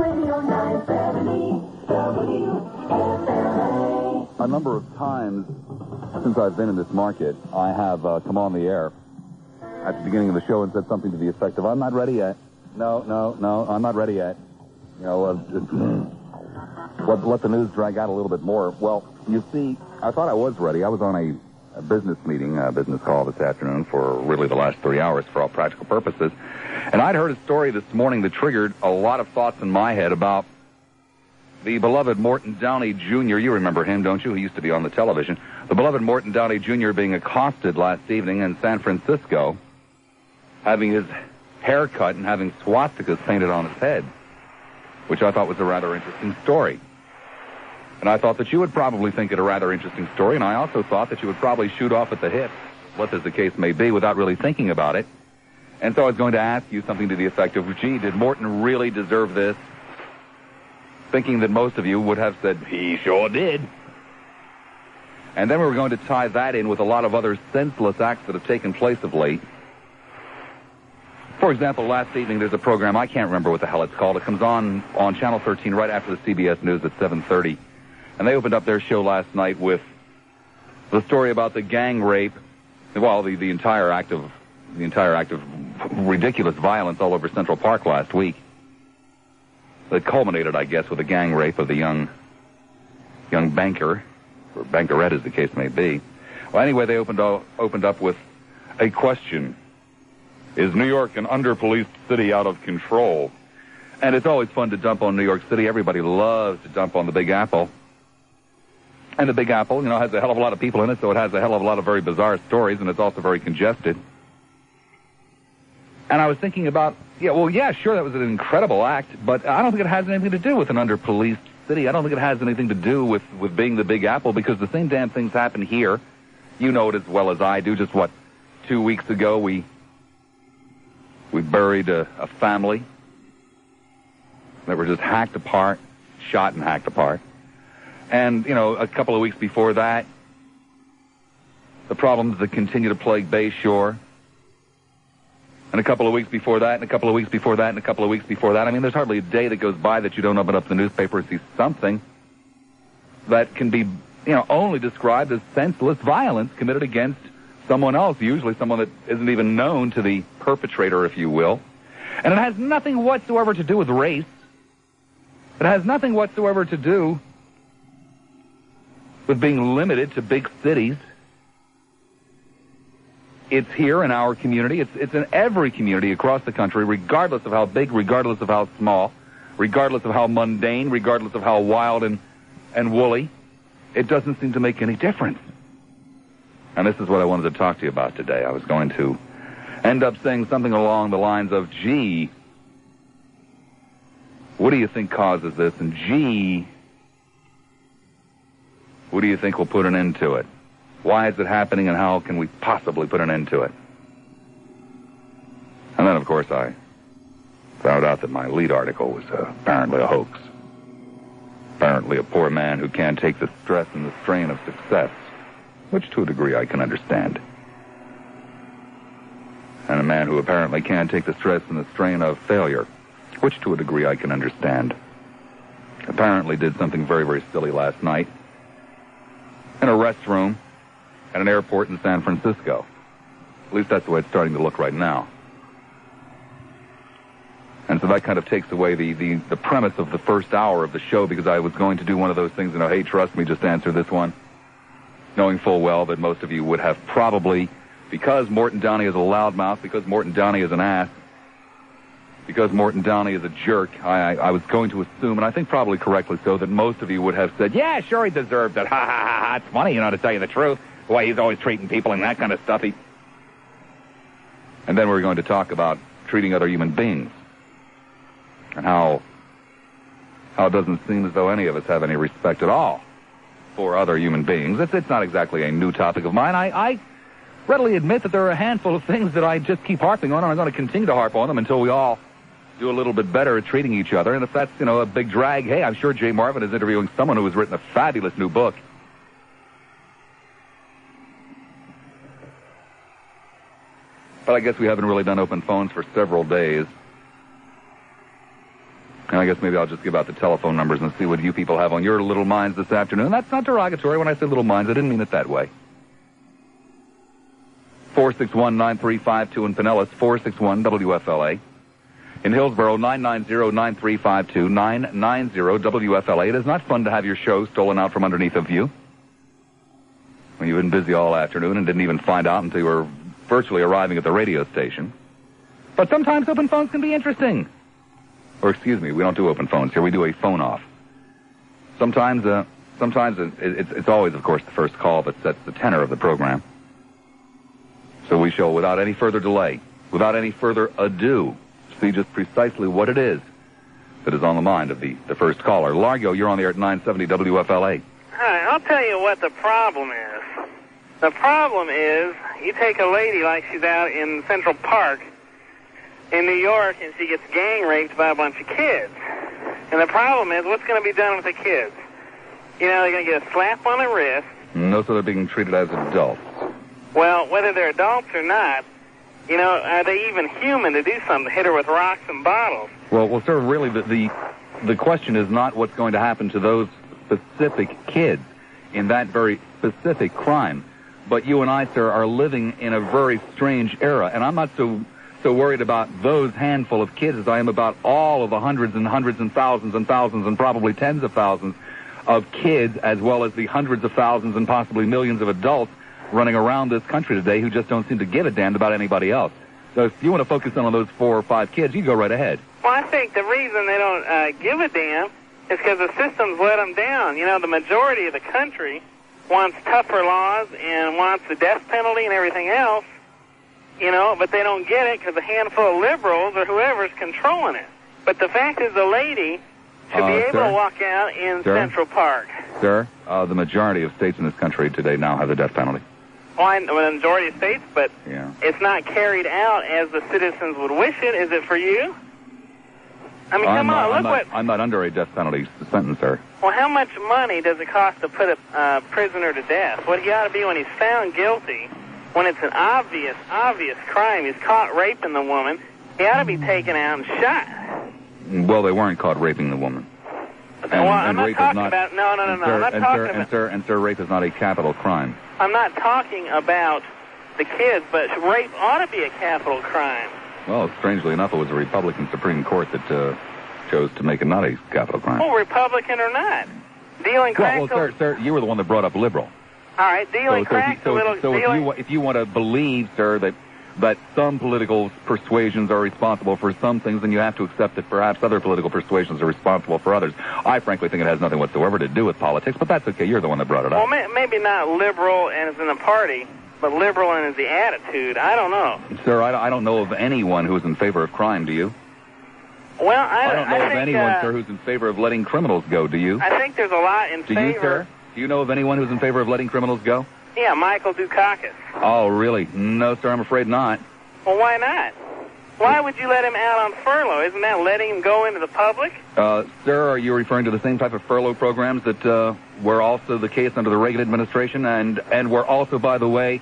Radio 970 WFLA. A number of times since I've been in this market, I have come on the air at the beginning of the show and said something to the effect of, I'm not ready yet. No, I'm not ready yet. You know, let the news drag out a little bit more. Well, you see, I thought I was ready. I was on a business meeting, a business call this afternoon for really the last 3 hours for all practical purposes. And I'd heard a story this morning that triggered a lot of thoughts in my head about the beloved Morton Downey Jr. You remember him, don't you? He used to be on the television. The beloved Morton Downey Jr. being accosted last evening in San Francisco, having his hair cut and having swastikas painted on his head, which I thought was a rather interesting story. And I thought that you would probably think it a rather interesting story, and I also thought that you would probably shoot off at the hip, what as the case may be, without really thinking about it. And so I was going to ask you something to the effect of, gee, did Morton really deserve this? Thinking that most of you would have said, he sure did. And then we were going to tie that in with a lot of other senseless acts that have taken place of late. For example, last evening there's a program, I can't remember what the hell it's called. It comes on Channel 13 right after the CBS News at 7:30. And they opened up their show last night with the story about the gang rape, well, the entire act of ridiculous violence all over Central Park last week. That culminated, I guess, with the gang rape of the young banker, or bankerette as the case may be. Well, anyway, they opened up with a question. Is New York an under-policed city out of control? And it's always fun to dump on New York City. Everybody loves to dump on the Big Apple. And the Big Apple, has a hell of a lot of people in it, so it has a hell of a lot of very bizarre stories, and it's also very congested. And I was thinking about, sure, that was an incredible act, but I don't think it has anything to do with an under-policed city. I don't think it has anything to do with being the Big Apple, because the same damn things happen here. You know it as well as I do. Just, 2 weeks ago, we buried a family that were just hacked apart, shot and hacked apart. And, a couple of weeks before that, the problems that continue to plague Bayshore. And a couple of weeks before that, and a couple of weeks before that, and a couple of weeks before that. I mean, there's hardly a day that goes by that you don't open up the newspaper and see something that can be, only described as senseless violence committed against someone else, usually someone that isn't even known to the perpetrator, if you will. And it has nothing whatsoever to do with race. It has nothing whatsoever to do with being limited to big cities. It's here in our community. It's in every community across the country, regardless of how big, regardless of how small, regardless of how mundane, regardless of how wild and woolly. It doesn't seem to make any difference. And this is what I wanted to talk to you about today. I was going to end up saying something along the lines of, gee, what do you think causes this? And gee, what do you think will put an end to it? Why is it happening, and how can we possibly put an end to it? And then, of course, I found out that my lead article was apparently a hoax. Apparently a poor man who can't take the stress and the strain of success, which to a degree I can understand. And a man who apparently can't take the stress and the strain of failure, which to a degree I can understand. Apparently did something very, very silly last night in a restroom at an airport in San Francisco. At least that's the way it's starting to look right now. And so that kind of takes away the premise of the first hour of the show, because I was going to do one of those things, hey, trust me, just answer this one, knowing full well that most of you would have probably, because Morton Downey is a loudmouth, because Morton Downey is an ass, because Morton Downey is a jerk, I was going to assume, and I think probably correctly so, that most of you would have said, yeah, sure, he deserved it. Ha, ha, ha, ha. It's funny, to tell you the truth. The way he's always treating people and that kind of stuff. And then we're going to talk about treating other human beings. And how it doesn't seem as though any of us have any respect at all for other human beings. It's not exactly a new topic of mine. I readily admit that there are a handful of things that I just keep harping on, and I'm going to continue to harp on them until we all do a little bit better at treating each other. And if that's, a big drag, hey, I'm sure Jay Marvin is interviewing someone who has written a fabulous new book. But I guess we haven't really done open phones for several days. And I guess maybe I'll just give out the telephone numbers and see what you people have on your little minds this afternoon. That's not derogatory. When I say little minds, I didn't mean it that way. 461-9352 in Pinellas, 461-WFLA. In Hillsborough, 990-9352, 990-WFLA. It is not fun to have your show stolen out from underneath of you when you've been busy all afternoon and didn't even find out until you were virtually arriving at the radio station. But sometimes open phones can be interesting. Or excuse me, we don't do open phones here. We do a phone off. Sometimes it's always, of course, the first call that sets the tenor of the program. So we shall, without any further delay, without any further ado, see just precisely what it is that is on the mind of the first caller. Largo, you're on the air at 970 WFLA. Hi, I'll tell you what the problem is. The problem is you take a lady like she's out in Central Park in New York and she gets gang raped by a bunch of kids. And the problem is what's going to be done with the kids? You know, they're going to get a slap on the wrist. No, so they're being treated as adults. Well, whether they're adults or not, you know, are they even human to do something, hit her with rocks and bottles? Well, sir, really, the question is not what's going to happen to those specific kids in that very specific crime. But you and I, sir, are living in a very strange era, and I'm not so worried about those handful of kids as I am about all of the hundreds and thousands and probably tens of thousands of kids, as well as the hundreds of thousands and possibly millions of adults running around this country today who just don't seem to give a damn about anybody else. So if you want to focus in on those 4 or 5 kids, you go right ahead. Well, I think the reason they don't give a damn is because the system's let them down. You know, the majority of the country wants tougher laws and wants the death penalty and everything else, you know, but they don't get it because a handful of liberals or whoever's controlling it. But the fact is the lady should be able to walk out in Central Park. Sir, the majority of states in this country today now have the death penalty. Well, the majority of states, but it's not carried out as the citizens would wish it. Is it for you? I mean, come on, I'm not under a death penalty sentence, sir. Well, how much money does it cost to put a prisoner to death? What he ought to be when he's found guilty, when it's an obvious crime, he's caught raping the woman, he ought to be taken out and shot. Well, they weren't caught raping the woman. I'm not talking about... No. I'm not talking about... Sir, rape is not a capital crime. I'm not talking about the kids, but rape ought to be a capital crime. Well, strangely enough, it was a Republican Supreme Court that chose to make it not a capital crime. Well, Republican or not. Dealing crack... Well, sir, you were the one that brought up liberal. All right, dealing crack... So if you want to believe, sir, that some political persuasions are responsible for some things, then you have to accept that perhaps other political persuasions are responsible for others. I frankly think it has nothing whatsoever to do with politics, but that's okay. You're the one that brought it up. Well, maybe not liberal and as in the party, but liberal and as the attitude. I don't know. Sir, I don't know of anyone who's in favor of crime, do you? Well, I don't know of anyone, sir, who's in favor of letting criminals go, do you? I think there's a lot in favor. Do you, sir? Do you know of anyone who's in favor of letting criminals go? Yeah, Michael Dukakis. Oh, really? No, sir, I'm afraid not. Well, why not? Why would you let him out on furlough? Isn't that letting him go into the public? Sir, are you referring to the same type of furlough programs that were also the case under the Reagan administration and were also, by the way,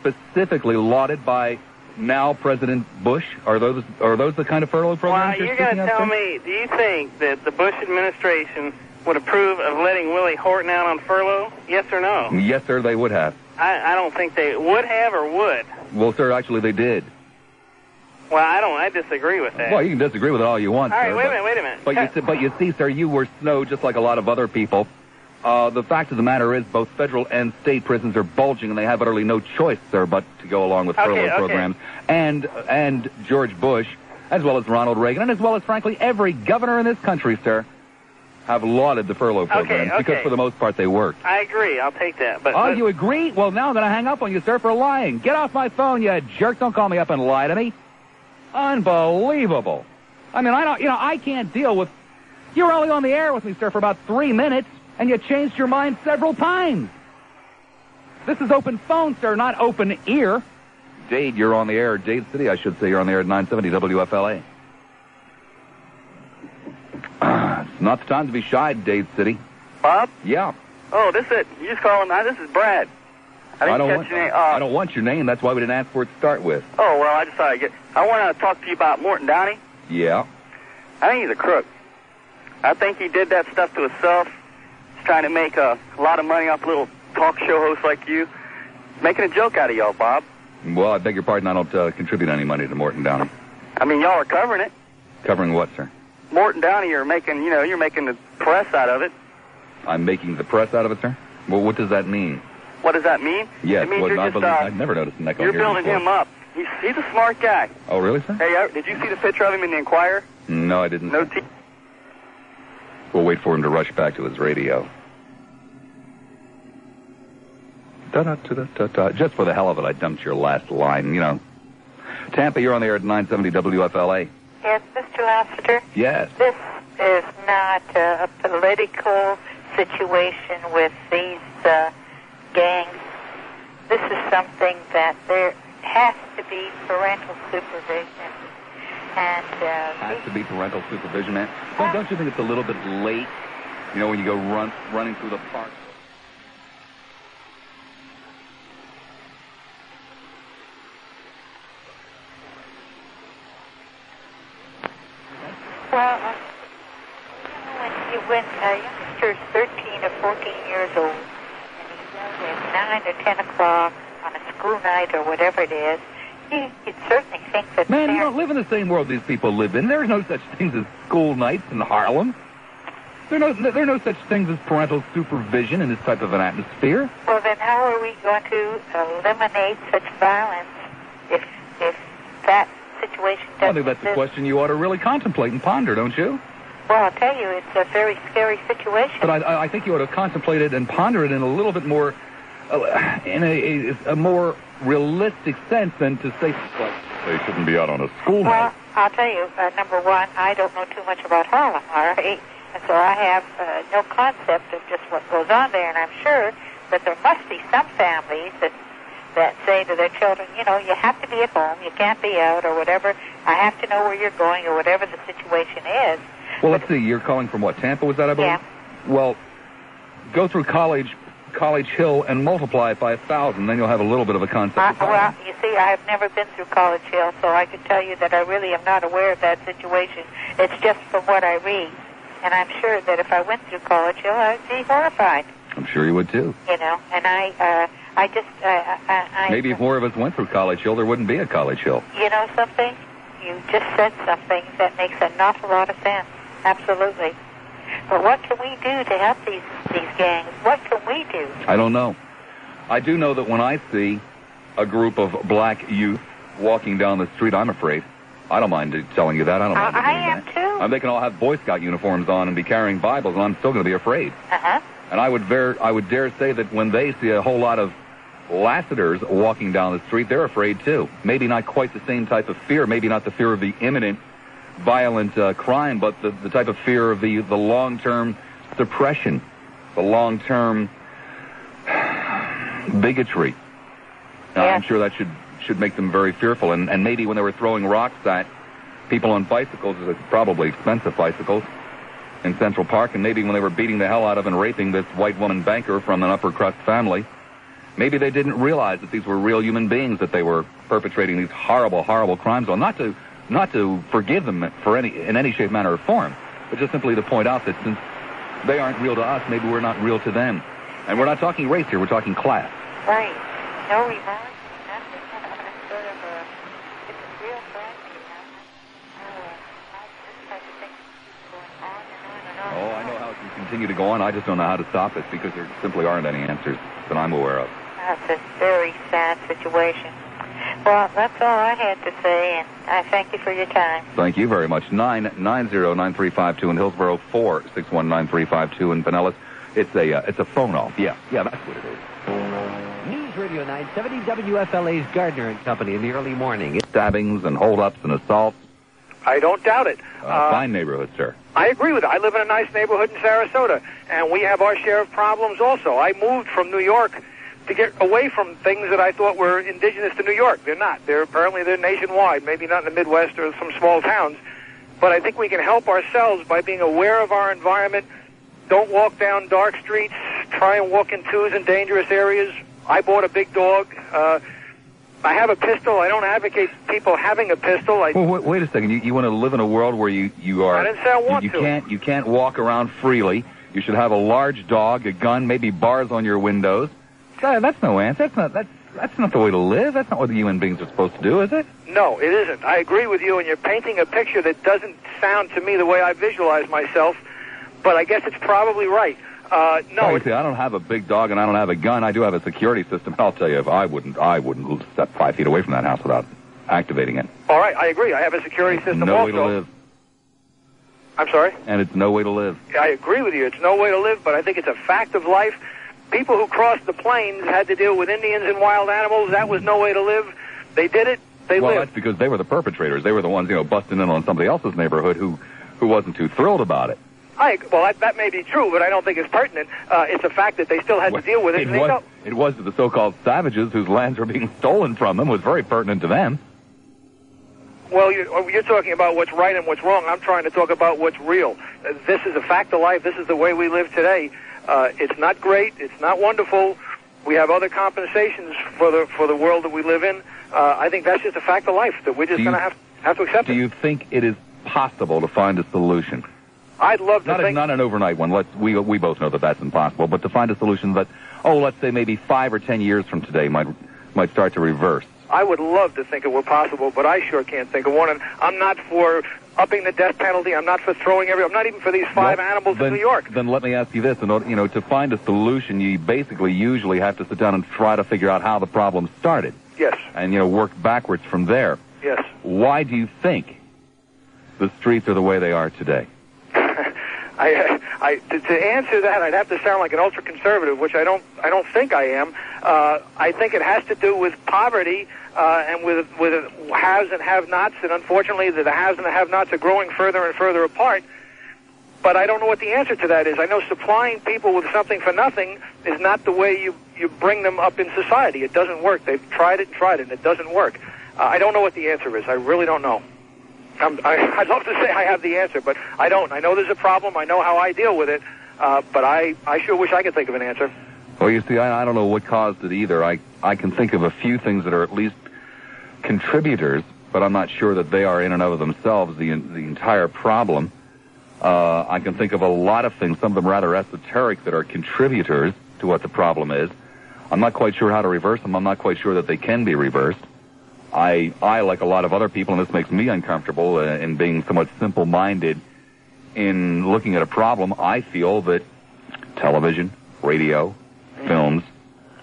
specifically lauded by now President Bush? Are those the kind of furlough programs you're going to tell me, do you think that the Bush administration would approve of letting Willie Horton out on furlough? Yes or no? Yes, sir, they would have. I don't think they would have or would. Well, sir, actually they did. Well, I disagree with that. Well, you can disagree with it all you want, all right, sir. Wait a minute. But you see, sir, you were snowed just like a lot of other people. The fact of the matter is both federal and state prisons are bulging, and they have utterly no choice, sir, but to go along with furlough programs. And George Bush, as well as Ronald Reagan, and as well as, frankly, every governor in this country, sir, have lauded the furlough programs because, for the most part, they worked. I agree. I'll take that. But you agree? Well, now I'm going to hang up on you, sir, for lying. Get off my phone, you jerk. Don't call me up and lie to me. Unbelievable. I mean, I can't deal with... You were only on the air with me, sir, for about 3 minutes, and you changed your mind several times. This is open phone, sir, not open ear. Dade, you're on the air. Dade City, I should say. You're on the air at 970 WFLA. It's not the time to be shy, Dade City. Bob? Yeah. Oh, you just calling. This is Brad. I don't want your name. That's why we didn't ask for it to start with. Oh, well, I just thought I want to talk to you about Morton Downey. Yeah. I think he's a crook. I think he did that stuff to himself. He's trying to make a lot of money off little talk show hosts like you. Making a joke out of y'all, Bob. Well, I beg your pardon, I don't contribute any money to Morton Downey. I mean, y'all are covering it. Covering what, sir? Morton Downey, you're making the press out of it. I'm making the press out of it, sir? Well, what does that mean? What does that mean? Yes, it means well, you're just, I've never noticed an echo you're here building before. him up. He's a smart guy. Oh, really, sir? Hey, did you see the picture of him in the Enquirer? No, I didn't. No. We'll wait for him to rush back to his radio. Da-da-da-da-da. Just for the hell of it, I dumped your last line, you know. Tampa, you're on the air at 970 WFLA. Yes, Mr. Lassiter? Yes. This is not a political situation with these gangs. This is something that there has to be parental supervision. And has to be parental supervision, man. Don't you think it's a little bit late, you know, when you go running through the park? Well, when a youngster's 13 or 14 years old, and he's out at 9 or 10 o'clock on a school night or whatever it is, you'd certainly think that... Man, you don't live in the same world these people live in. There's no such things as school nights in Harlem. There are no such things as parental supervision in this type of an atmosphere. Well, then how are we going to eliminate such violence if that situation doesn't I think that's a question you ought to really contemplate and ponder, don't you? Well, I'll tell you, it's a very scary situation. But I think you ought to contemplate it and ponder it in a little bit more, in a more realistic sense than to say, like, they shouldn't be out on a school night. Well, I'll tell you, number one, I don't know too much about Harlem, all right? And so I have no concept of just what goes on there, and I'm sure that there must be some families that say to their children, you know, you have to be at home, you can't be out, or whatever. I have to know where you're going, or whatever the situation is. Well, let's see, you're calling from what, Tampa, was that, I believe? Yeah. Well, go through College Hill and multiply it by 1,000, then you'll have a little bit of a concept. Well, you see, I have never been through College Hill, so I can tell you that I really am not aware of that situation. It's just from what I read. And I'm sure that if I went through College Hill, I'd be horrified. I'm sure you would, too. You know, and Maybe if more of us went through College Hill, there wouldn't be a College Hill. You know something? You just said something that makes an awful lot of sense. Absolutely. But what can we do to help these gangs? What can we do? I don't know. I do know that when I see a group of black youth walking down the street, I'm afraid. I don't mind telling you that. I don't mind I am, that. too. They can all have Boy Scout uniforms on and be carrying Bibles, and I'm still going to be afraid. Uh-huh. And I would dare say that when they see a whole lot of Lassiters walking down the street, they're afraid, too. Maybe not quite the same type of fear. Maybe not the fear of the imminent violent crime, but the type of fear of the long-term suppression, the long-term bigotry. Yeah. I'm sure that should make them very fearful. And maybe when they were throwing rocks at people on bicycles, probably expensive bicycles, in Central Park, and maybe when they were beating the hell out of and raping this white woman banker from an upper-crust family, maybe they didn't realize that these were real human beings that they were perpetrating these horrible, horrible crimes on. Not to forgive them in any shape, manner, or form, but just simply to point out that since they aren't real to us, maybe we're not real to them. And we're not talking race here, we're talking class. Right. No remorse, nothing. Sort of it's a real tragedy, this type of thing going on and on and on. Oh, I know how it can continue to go on. I just don't know how to stop it because there simply aren't any answers that I'm aware of. That's a very sad situation. Well, that's all I had to say, and I thank you for your time. Thank you very much. 990-9352 in Hillsborough, 461-9352 in Pinellas. It's a phone off. Yeah, that's what it is. News Radio 970 WFLA's Gardner and Company in the early morning. Stabbings and holdups and assaults. I don't doubt it. Fine neighborhood, sir. I agree with it. I live in a nice neighborhood in Sarasota, and we have our share of problems also. I moved from New York to get away from things that I thought were indigenous to New York. They're not. They're nationwide, maybe not in the Midwest or some small towns. But I think we can help ourselves by being aware of our environment. Don't walk down dark streets. Try and walk in twos in dangerous areas. I bought a big dog. I have a pistol. I don't advocate people having a pistol. Well, wait a second. You want to live in a world where you are... I didn't say I want to. You can't walk around freely. You should have a large dog, a gun, maybe bars on your windows. That's no answer. That's not the way to live. That's not what the human beings are supposed to do, is it? No, it isn't. I agree with you, and you're painting a picture that doesn't sound to me the way I visualize myself, but I guess it's probably right. No. See, I don't have a big dog and I don't have a gun. I do have a security system. I'll tell you, if I wouldn't step 5 feet away from that house without activating it. All right, I agree. I have a security system no also. Way to live. I'm sorry? And it's no way to live. I agree with you. It's no way to live, but I think it's a fact of life. People who crossed the plains had to deal with Indians and wild animals. That was no way to live. They did it. They lived. Well, that's because they were the perpetrators. They were the ones, busting in on somebody else's neighborhood who wasn't too thrilled about it. That may be true, but I don't think it's pertinent. It's a fact that they still had to deal with it. It was to the so-called savages whose lands were being stolen from them. It was very pertinent to them. Well, you're talking about what's right and what's wrong. I'm trying to talk about what's real. This is a fact of life. This is the way we live today. It's not great. It's not wonderful. We have other compensations for the world that we live in. I think that's just a fact of life that we're just going to have to accept. Do you think it is possible to find a solution? I'd love to think... Not an overnight one. We both know that that's impossible. But to find a solution that, let's say maybe 5 or 10 years from today might start to reverse. I would love to think it were possible, but I sure can't think of one. And I'm not for upping the death penalty. I'm not for throwing I'm not even for these 5 animals in New York. Then let me ask you this. To find a solution, you basically usually have to sit down and try to figure out how the problem started. Yes. And, work backwards from there. Yes. Why do you think the streets are the way they are today? To answer that, I'd have to sound like an ultra-conservative, which I don't think I am. I think it has to do with poverty and with haves and have-nots, and unfortunately the haves and the have-nots are growing further and further apart. But I don't know what the answer to that is. I know supplying people with something for nothing is not the way you bring them up in society. It doesn't work. They've tried it, and it doesn't work. I don't know what the answer is. I really don't know. I'd love to say I have the answer, but I don't. I know there's a problem. I know how I deal with it, but I sure wish I could think of an answer. Well, you see, I don't know what caused it either. I can think of a few things that are at least contributors, but I'm not sure that they are in and of themselves the entire problem. I can think of a lot of things, some of them rather esoteric, that are contributors to what the problem is. I'm not quite sure how to reverse them. I'm not quite sure that they can be reversed. I, like a lot of other people, and this makes me uncomfortable in being somewhat simple-minded in looking at a problem, I feel that television, radio, films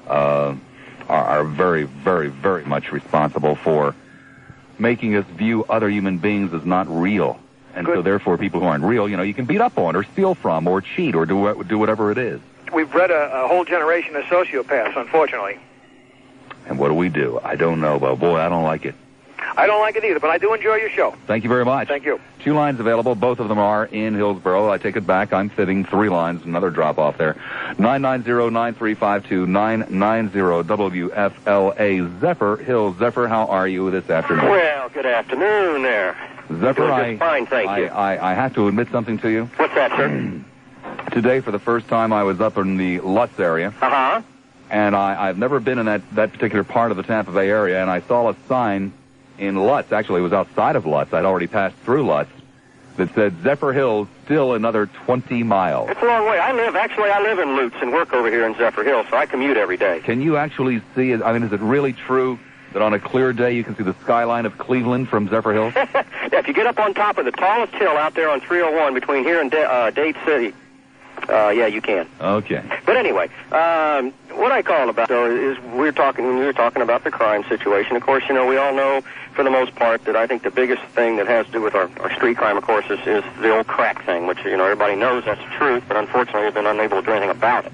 are very, very, very much responsible for making us view other human beings as not real. And so, therefore, people who aren't real, you can beat up on or steal from or cheat or do whatever it is. We've bred a whole generation of sociopaths, unfortunately. And what do? I don't know, but boy, I don't like it. I don't like it either, but I do enjoy your show. Thank you very much. Thank you. 2 lines available. Both of them are in Hillsborough. I take it back. I'm fitting 3 lines. Another drop-off there. 990-9352, 990-WFLA. Zephyr Hill. Zephyr, how are you this afternoon? Well, good afternoon there. Zephyr, just fine, thank you. I have to admit something to you. What's that, sir? Today, for the first time, I was up in the Lutz area. Uh-huh. And I've never been in that particular part of the Tampa Bay area, and I saw a sign in Lutz. Actually, it was outside of Lutz. I'd already passed through Lutz. That said, Zephyr Hills, still another 20 miles. It's a long way. I live in Lutz and work over here in Zephyr Hills, so I commute every day. Can you actually see it? I mean, is it really true that on a clear day you can see the skyline of Cleveland from Zephyr Hills? Yeah, if you get up on top of the tallest hill out there on 301 between here and Dade City, yeah, you can. Okay. But anyway, what I called about, though, is we were talking about the crime situation. Of course, we all know, for the most part, that I think the biggest thing that has to do with our street crime, of course, is the old crack thing, which, everybody knows that's the truth, but unfortunately have been unable to do anything about it.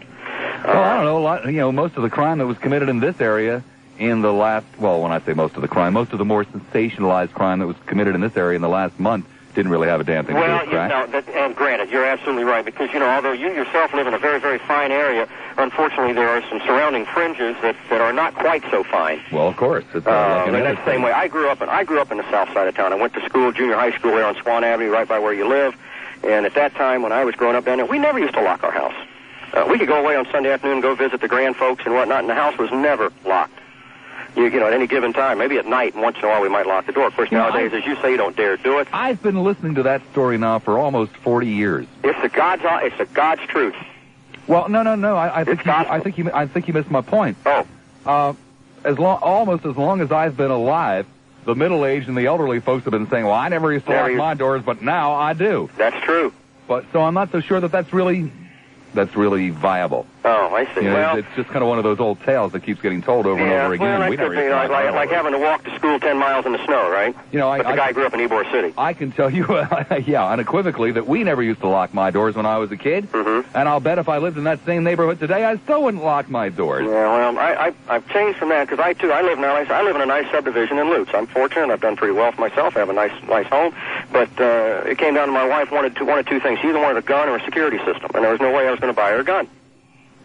Well, I don't know. Most of the crime that was committed in this area in the last, well, when I say most of the crime, most of the more sensationalized crime that was committed in this area in the last month didn't really have a damn thing to do with crack. And granted, you're absolutely right, because, although you yourself live in a very, very fine area, unfortunately there are some surrounding fringes that are not quite so fine. Well, of course. It's that's the same way. I grew up in the south side of town. I went to school, junior high school there on Swan Avenue, right by where you live, and at that time when I was growing up down there, we never used to lock our house. We could go away on Sunday afternoon and go visit the grand folks and whatnot, and the house was never locked. You know, at any given time, maybe at night, and once in a while we might lock the door. Of course, nowadays, as you say, you don't dare do it. I've been listening to that story now for almost 40 years. It's the God's truth. Well, no. I think you missed my point. Oh. Almost as long as I've been alive, the middle-aged and the elderly folks have been saying, well, I never used to lock my doors, but now I do. That's true. But so I'm not so sure that that's really viable. Oh, I see. You know, well, it's just kind of one of those old tales that keeps getting told over and over again. Well, that could be like having to walk to school 10 miles in the snow, right? You know, but the guy grew up in Ybor City. I can tell you, unequivocally, that we never used to lock my doors when I was a kid. Mm-hmm. And I'll bet if I lived in that same neighborhood today, I still wouldn't lock my doors. Yeah, well, I've changed from that because I live now. I live in a nice subdivision in Lutz. I'm fortunate. I've done pretty well for myself. I have a nice home. But it came down to my wife wanted one of two things. She either wanted a gun or a security system, and there was no way I was going to buy her a gun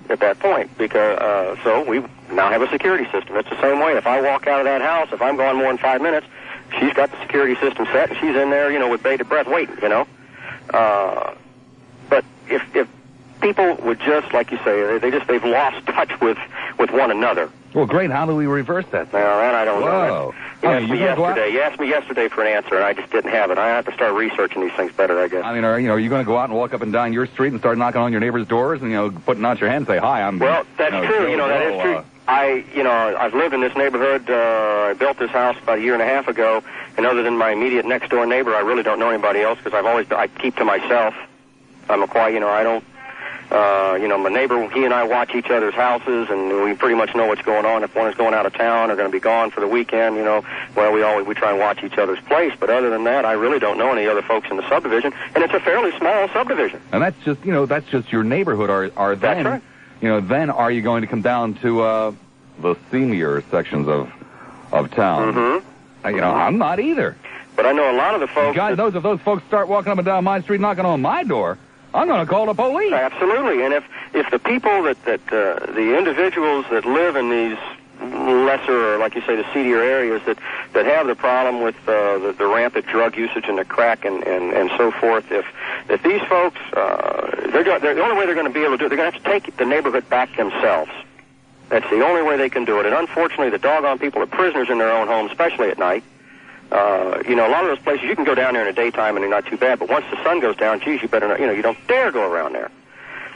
at that point, because so we now have a security system. It's the same way. If I walk out of that house, if I'm gone more than 5 minutes, she's got the security system set, and she's in there, you know, with bated breath waiting, you know. But if people would just, like you say, they've lost touch with one another. Well, great. How do we reverse that? Well, that I don't know. You asked me yesterday for an answer, and I just didn't have it. I have to start researching these things better, I guess. I mean, are you going to go out and walk up and down your street and start knocking on your neighbor's doors and, you know, putting out your hand and say, hi, I'm... Well, that's true. That is true. I've lived in this neighborhood. I built this house about a year and a half ago, and other than my immediate next-door neighbor, I really don't know anybody else because I keep to myself. I'm a quiet, I don't... my neighbor, he and I watch each other's houses, and we pretty much know what's going on. If one is going out of town or going to be gone for the weekend, we try and watch each other's place. But other than that, I really don't know any other folks in the subdivision, and it's a fairly small subdivision. And that's just your neighborhood. Are then, that's right. Then are you going to come down to the senior sections of town? Mm-hmm. I'm not either. But I know a lot of the folks. If those folks start walking up and down my street knocking on my door, I'm going to call the police. Absolutely, and if the people that the individuals that live in these lesser, or like you say, the seedier areas that have the problem with the rampant drug usage and the crack and so forth, if these folks, the only way they're going to be able to do it, they're going to have to take the neighborhood back themselves. That's the only way they can do it. And unfortunately, the doggone people are prisoners in their own homes, especially at night. A lot of those places, you can go down there in the daytime and they're not too bad, but once the sun goes down, geez, you better not, you don't dare go around there.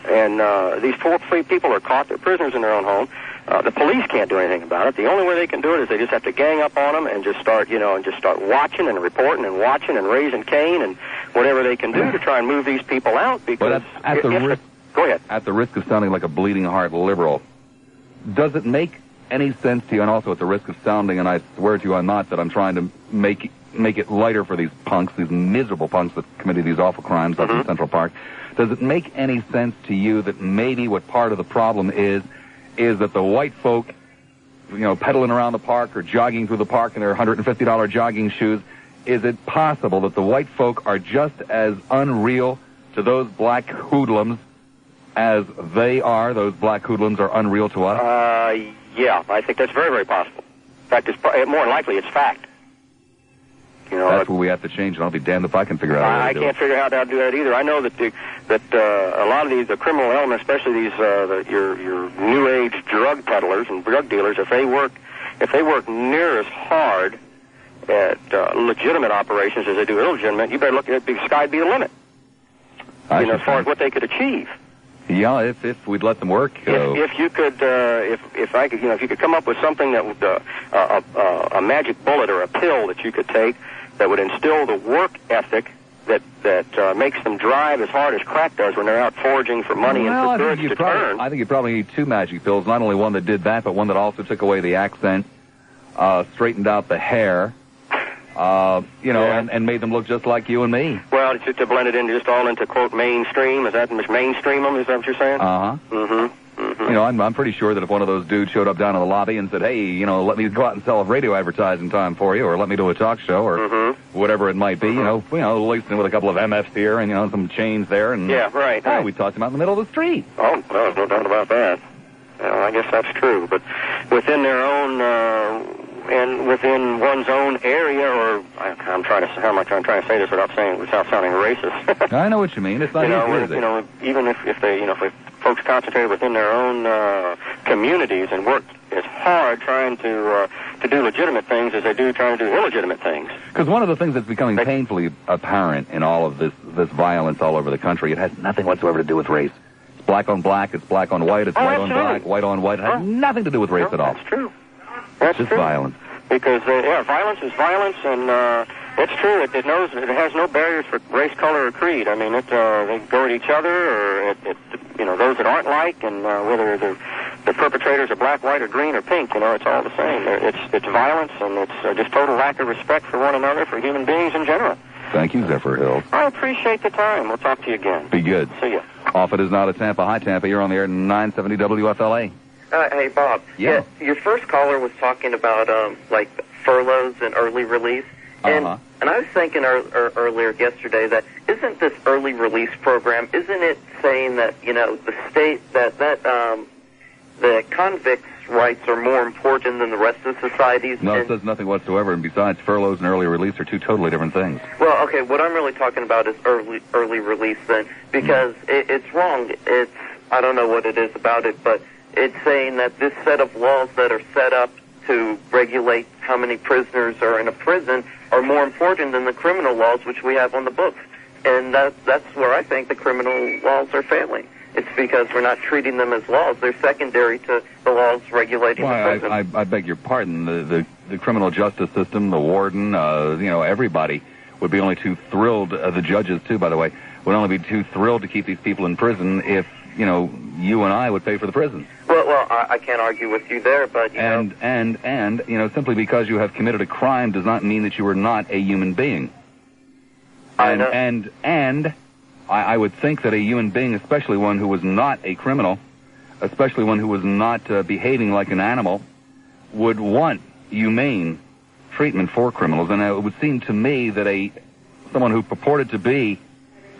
And these poor people are caught, they're prisoners in their own home. The police can't do anything about it. The only way they can do it is they just have to gang up on them and just start, start watching and reporting and watching and raising Cain and whatever they can do to try and move these people out. Because go ahead. At the risk of sounding like a bleeding heart liberal, does it make any sense to you, and also at the risk of sounding, and I swear to you I'm not, that I'm trying to make it lighter for these punks, these miserable punks that committed these awful crimes up in Central Park, does it make any sense to you that maybe what part of the problem is that the white folk, pedaling around the park or jogging through the park in their $150 jogging shoes, is it possible that the white folk are just as unreal to those black hoodlums as those black hoodlums are unreal to us? Yeah, I think that's very, very possible. In fact, it's more likely it's fact. That's what we have to change, and I'll be damned if I can figure out how to do it. I can't figure out how to do that either. I know that a lot of the criminal elements, especially these your new age drug peddlers and drug dealers, if they work near as hard at legitimate operations as they do illegitimate, you better look at the sky be the limit. As far as what they could achieve. Yeah, if we'd let them work. If you could, if you could come up with something that would a magic bullet or a pill that you could take that would instill the work ethic that makes them drive as hard as crack does when they're out foraging for money and for goods to turn. I think you probably need two magic pills. Not only one that did that, but one that also took away the accent, straightened out the hair. And made them look just like you and me. Well, to blend it into just all into, quote, mainstream. Is that mainstream them? Is that what you're saying? Uh-huh. Mm-hmm. Mm-hmm. I'm pretty sure that if one of those dudes showed up down in the lobby and said, hey, let me go out and sell a radio advertising time for you, or let me do a talk show, or whatever it might be, lacing with a couple of MFs here and, some chains there. And, yeah, right. We tossed them out in the middle of the street. Oh, no, there's no doubt about that. I guess that's true. But within their own... and within one's own area, or how am I trying to say this without sounding racist? I know what you mean. It's not easy, is it? Even if folks concentrated within their own communities and work as hard trying to do legitimate things as they do trying to do illegitimate things. Because one of the things that's becoming painfully apparent in all of this violence all over the country, it has nothing whatsoever to do with race. It's black on black, it's black on white, it's white on black, white on white. It has nothing to do with race at all. That's true. It's just violence. Because, violence is violence, and it's true. It has no barriers for race, color, or creed. I mean, they go at each other, or those that aren't like, and whether the perpetrators are black, white, or green, or pink, it's all the same. It's violence, and it's just total lack of respect for one another, for human beings in general. Thank you, Zephyr Hills. I appreciate the time. We'll talk to you again. Be good. See ya. Off it is now to Tampa. Hi, Tampa. You're on the air at 970 WFLA. Hey, Bob. Yeah. Your first caller was talking about, furloughs and early release. And I was thinking earlier yesterday that isn't this early release program, isn't it saying that, the state, that the convicts' rights are more important than the rest of society's? No, it says nothing whatsoever. And besides, furloughs and early release are two totally different things. Well, okay, what I'm really talking about is early release then, because it's wrong. I don't know what it is about it, but it's saying that this set of laws that are set up to regulate how many prisoners are in a prison are more important than the criminal laws which we have on the books. And that's where I think the criminal laws are failing. It's because we're not treating them as laws. They're secondary to the laws regulating the prison. I beg your pardon. The criminal justice system, the warden, everybody would be only too thrilled, the judges too, by the way, would only be too thrilled to keep these people in prison if, you and I would pay for the prisons. Well, I can't argue with you there, but, simply because you have committed a crime does not mean that you are not a human being. I know. And I would think that a human being, especially one who was not a criminal, especially one who was not behaving like an animal, would want humane treatment for criminals. And it would seem to me that someone who purported to be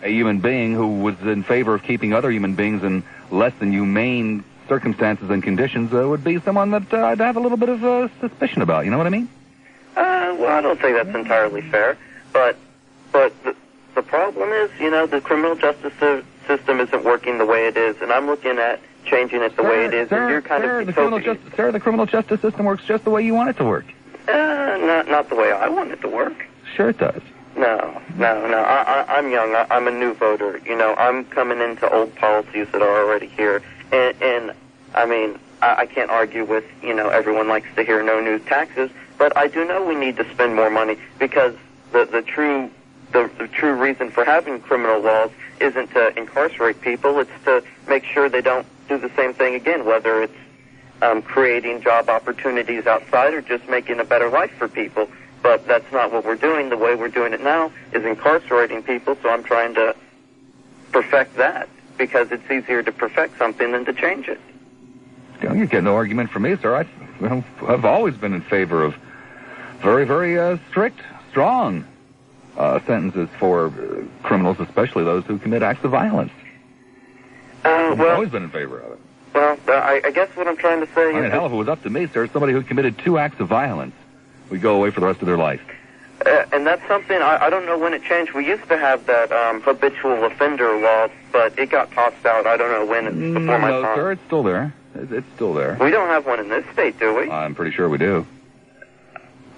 a human being who was in favor of keeping other human beings in less than humane circumstances and conditions would be someone that I'd have a little bit of suspicion about. You know what I mean? Well, I don't think that's entirely fair. But the problem is, the criminal justice system isn't working the way it is, and I'm looking at changing it the way it is. And you're kind of the criminal justice system works just the way you want it to work. Not the way I want it to work. Sure it does. No. I'm young. I'm a new voter. I'm coming into old policies that are already here. And I mean, I can't argue with, everyone likes to hear no new taxes, but I do know we need to spend more money because the true reason for having criminal laws isn't to incarcerate people. It's to make sure they don't do the same thing again, whether it's creating job opportunities outside or just making a better life for people. But that's not what we're doing. The way we're doing it now is incarcerating people, so I'm trying to perfect that because it's easier to perfect something than to change it. You get no argument from me, sir. I've always been in favor of very, very strict, strong sentences for criminals, especially those who commit acts of violence. I've always been in favor of it. Well, I guess what I'm trying to say is... hell, if it was up to me, sir, somebody who committed 2 acts of violence would go away for the rest of their life. And that's something, I don't know when it changed. We used to have that habitual offender law, but it got tossed out. I don't know when. It's before my time. No, sir, it's still there. It's still there. We don't have one in this state, do we? I'm pretty sure we do.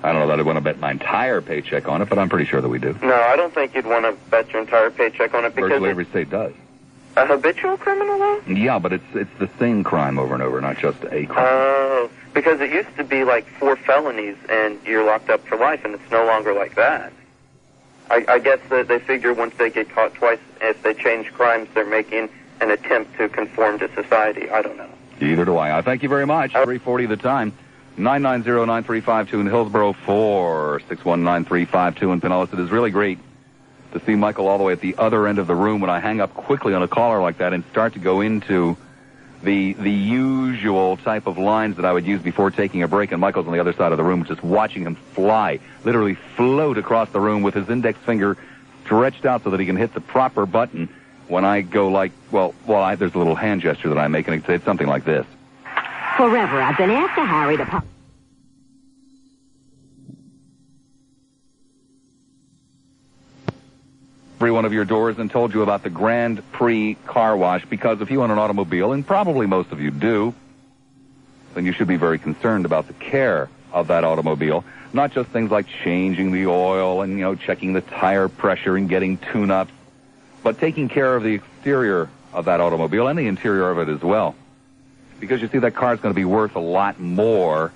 I don't know that I'd want to bet my entire paycheck on it, but I'm pretty sure that we do. No, I don't think you'd want to bet your entire paycheck on it because... Virtually every state does. A habitual criminal law? Yeah, but it's the same crime over and over, not just a crime. Oh, because it used to be like 4 felonies and you're locked up for life, and it's no longer like that. I guess that they figure once they get caught twice, if they change crimes, they're making an attempt to conform to society. I don't know. Either do I. Thank you very much. 3:40 the time. 990-9352 in Hillsborough, 461-9352 in Pinellas. It is really great to see Michael all the way at the other end of the room when I hang up quickly on a caller like that and start to go into the usual type of lines that I would use before taking a break, and Michael's on the other side of the room just watching him fly, literally float across the room with his index finger stretched out so that he can hit the proper button when I go like, there's a little hand gesture that I make, and it's something like this. Forever, I've been after Harry to... Every one of your doors and told you about the Grand Prix car wash, because if you own an automobile, and probably most of you do, then you should be very concerned about the care of that automobile. Not just things like changing the oil and, checking the tire pressure and getting tune-ups, but taking care of the exterior of that automobile and the interior of it as well. Because you see, that car is going to be worth a lot more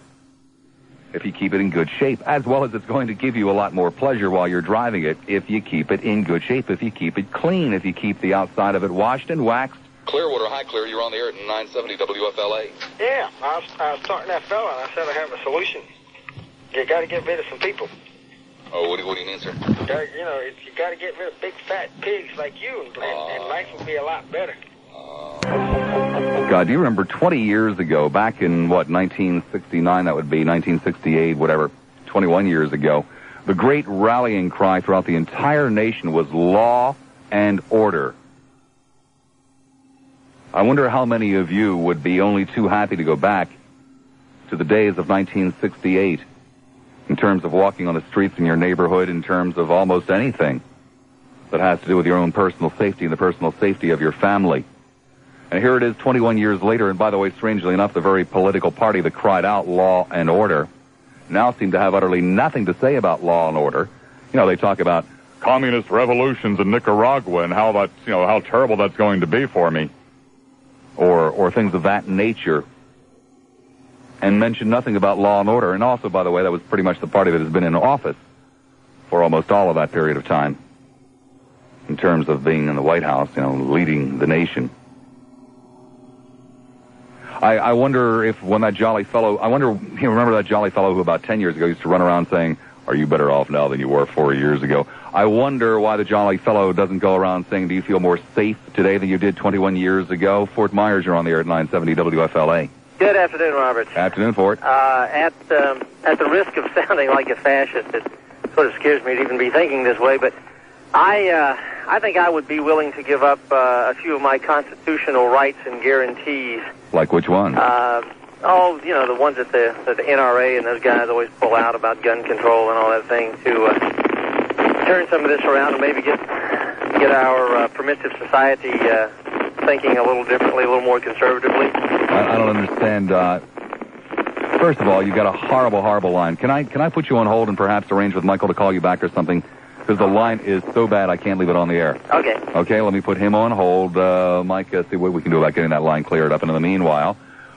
if you keep it in good shape, as well as it's going to give you a lot more pleasure while you're driving it if you keep it in good shape, if you keep it clean, if you keep the outside of it washed and waxed. Clearwater, hi, Clear. You're on the air at 970 WFLA. Yeah, I was talking to that fella, and I said I have a solution. You got to get rid of some people. Oh, what do you mean, sir? You got to get rid of big fat pigs like you, and life will be a lot better. God, do you remember 20 years ago, back in, 1969, that would be, 1968, whatever, 21 years ago, the great rallying cry throughout the entire nation was law and order. I wonder how many of you would be only too happy to go back to the days of 1968 in terms of walking on the streets in your neighborhood, in terms of almost anything that has to do with your own personal safety and the personal safety of your family. And here it is 21 years later, and by the way, strangely enough, the very political party that cried out law and order now seem to have utterly nothing to say about law and order. They talk about communist revolutions in Nicaragua and how that's, how terrible that's going to be for me. Or things of that nature. And mention nothing about law and order. And also, by the way, that was pretty much the party that has been in office for almost all of that period of time. In terms of being in the White House, leading the nation. I wonder if when that jolly fellow, remember that jolly fellow who about 10 years ago used to run around saying, "Are you better off now than you were 4 years ago?" I wonder why the jolly fellow doesn't go around saying, "Do you feel more safe today than you did 21 years ago?" Fort Myers, you're on the air at 970 WFLA. Good afternoon, Robert. Afternoon, Fort. At the risk of sounding like a fascist, it sort of scares me to even be thinking this way, but I think I would be willing to give up a few of my constitutional rights and guarantees. Like which one? The ones that the NRA and those guys always pull out about gun control and all that thing, to turn some of this around and maybe get our permissive society thinking a little differently, a little more conservatively. I don't understand. First of all, you've got a horrible, horrible line. Can I put you on hold and perhaps arrange with Michael to call you back or something? Because the line is so bad I can't leave it on the air. Okay. Okay, let me put him on hold. Mike, see what we can do about getting that line cleared up. And in the meanwhile,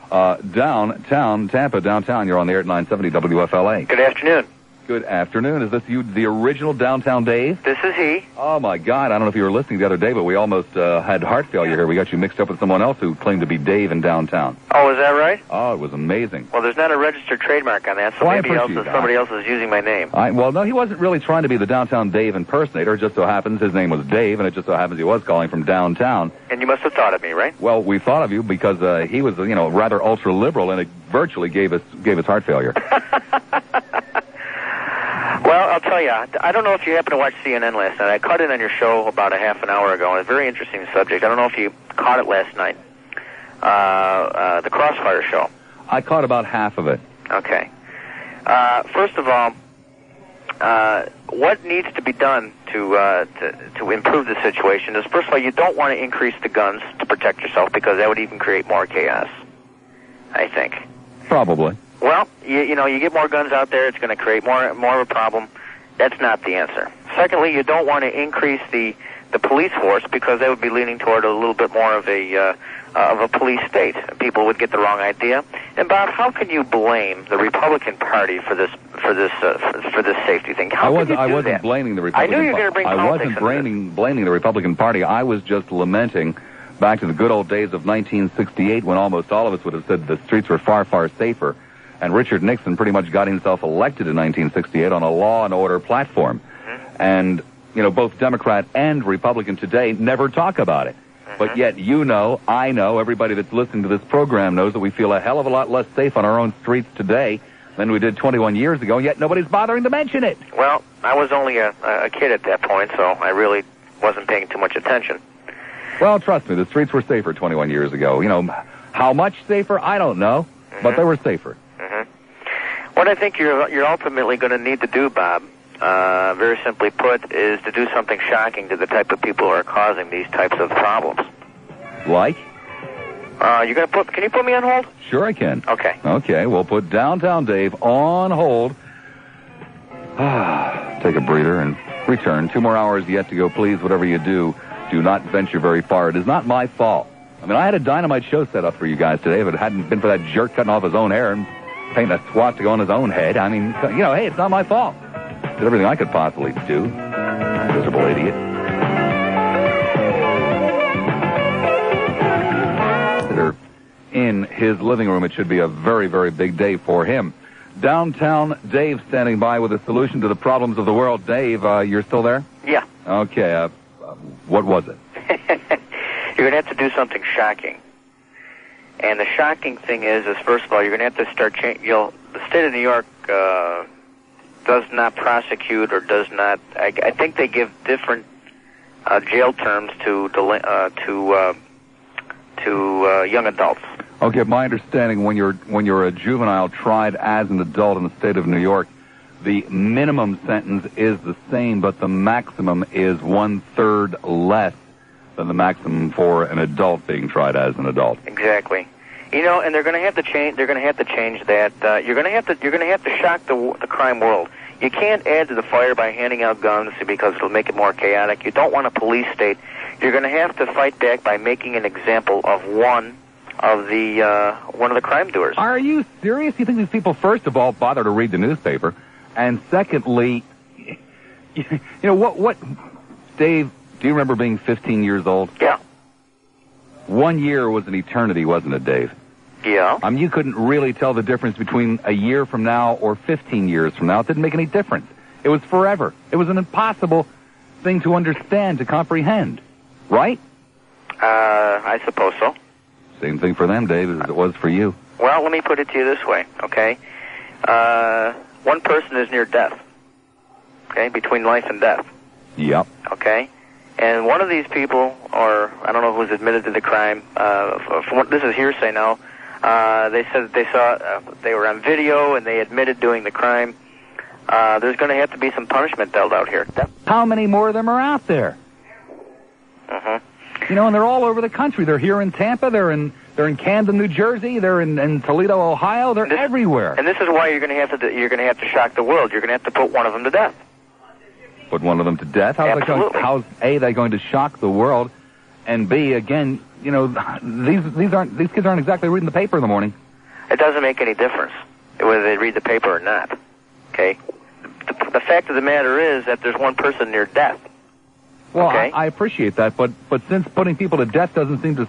downtown, Tampa, downtown, you're on the air at 970 WFLA. Good afternoon. Good afternoon. Is this you, the original Downtown Dave? This is he. Oh, my God. I don't know if you were listening the other day, but we almost had heart failure here. We got you mixed up with someone else who claimed to be Dave in downtown. Oh, is that right? Oh, it was amazing. Well, there's not a registered trademark on that, so somebody else is using my name. Well, no, he wasn't really trying to be the Downtown Dave impersonator. It just so happens his name was Dave, and it just so happens he was calling from downtown. And you must have thought of me, right? Well, we thought of you because he was, rather ultra-liberal, and it virtually gave us heart failure. Well, I'll tell you, I don't know if you happened to watch CNN last night. I caught in on your show about a half an hour ago, and it's a very interesting subject. I don't know if you caught it last night. The Crossfire show. I caught about half of it. Okay. First of all, what needs to be done to improve the situation is, first of all, you don't want to increase the guns to protect yourself because that would even create more chaos, I think. Probably. Well, you get more guns out there, it's going to create more of a problem. That's not the answer. Secondly, you don't want to increase the police force because that would be leaning toward a little bit more of a police state. People would get the wrong idea. And Bob, how can you blame the Republican Party for this safety thing? I wasn't blaming the Republican. I knew you were going to bring politics. I wasn't blaming the Republican Party. I was just lamenting back to the good old days of 1968 when almost all of us would have said the streets were far, far safer. And Richard Nixon pretty much got himself elected in 1968 on a law and order platform. Mm-hmm. And, both Democrat and Republican today never talk about it. Mm-hmm. But yet I know, everybody that's listening to this program knows that we feel a hell of a lot less safe on our own streets today than we did 21 years ago, yet nobody's bothering to mention it. Well, I was only a kid at that point, so I really wasn't paying too much attention. Well, trust me, the streets were safer 21 years ago. How much safer, I don't know, mm-hmm. but they were safer. What I think you're ultimately going to need to do, Bob, very simply put, is to do something shocking to the type of people who are causing these types of problems. Like? Can you put me on hold? Sure I can. Okay. Okay, we'll put Downtown Dave on hold. Take a breather and return. 2 more hours yet to go. Please, whatever you do not venture very far. It is not my fault. I mean, I had a dynamite show set up for you guys today. If it hadn't been for that jerk cutting off his own hair and painting a swat to go on his own head, I mean, hey, it's not my fault. Did everything I could possibly do. Miserable idiot. In his living room, it should be a very, very big day for him. Downtown Dave standing by with a solution to the problems of the world. Dave, you're still there? Yeah. Okay, what was it? You're going to have to do something shocking. And the shocking thing is first of all, you're going to have to start changing. The state of New York does not prosecute or does not. I think they give different jail terms to young adults. Okay, my understanding, when you're a juvenile tried as an adult in the state of New York, the minimum sentence is the same, but the maximum is 1/3 less than the maximum for an adult being tried as an adult. Exactly. And they're going to have to change. They're going to have to change that. You're going to have to shock the crime world. You can't add to the fire by handing out guns because it'll make it more chaotic. You don't want a police state. You're going to have to fight back by making an example of one of the crime doers. Are you serious? You think these people, first of all, bother to read the newspaper, and secondly, what? Dave, do you remember being 15 years old? Yeah. 1 year was an eternity, wasn't it, Dave? Yeah. I mean, you couldn't really tell the difference between a year from now or 15 years from now. It didn't make any difference. It was forever. It was an impossible thing to understand, to comprehend. Right? I suppose so. Same thing for them, Dave, as it was for you. Well, let me put it to you this way, okay? One person is near death, okay, between life and death. Yep. Okay? And one of these people, or I don't know who's admitted to the crime, this is hearsay now, they said that they were on video and they admitted doing the crime. There's going to have to be some punishment dealt out here. How many more of them are out there? And they're all over the country. They're here in Tampa. They're in Camden, New Jersey. They're in Toledo, Ohio. They're everywhere. And this is why you're going to have to shock the world. You're going to have to put one of them to death. Put one of them to death? How's A, they going to shock the world, and B, again, these kids aren't exactly reading the paper in the morning. It doesn't make any difference whether they read the paper or not. Okay? The fact of the matter is that there's one person near death. Well, okay? I appreciate that, but since putting people to death doesn't seem to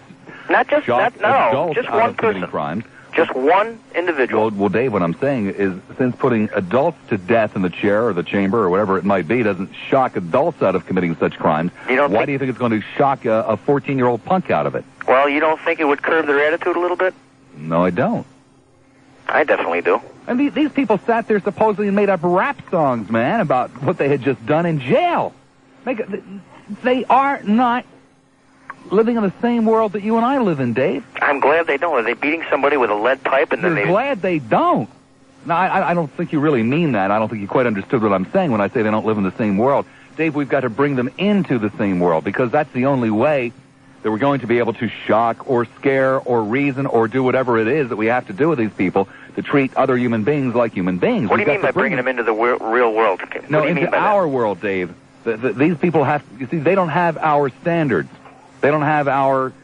shock adults just out one of committing person. crimes. Just one individual. Well, Dave, what I'm saying is, since putting adults to death in the chair or the chamber or whatever it might be doesn't shock adults out of committing such crimes, why do you think it's going to shock a 14-year-old punk out of it? Well, you don't think it would curb their attitude a little bit? No, I don't. I definitely do. And these people sat there supposedly and made up rap songs, man, about what they had just done in jail. They are not living in the same world that you and I live in, Dave. I'm glad they don't. Are they beating somebody with a lead pipe and then You're glad they don't. No, I don't think you really mean that. I don't think you quite understood what I'm saying when I say they don't live in the same world. Dave, we've got to bring them into the same world because that's the only way that we're going to be able to shock or scare or reason or do whatever it is that we have to do with these people to treat other human beings like human beings. What do you mean by bringing them into the real world? No, into our world, Dave. These people they don't have our standards. They don't have our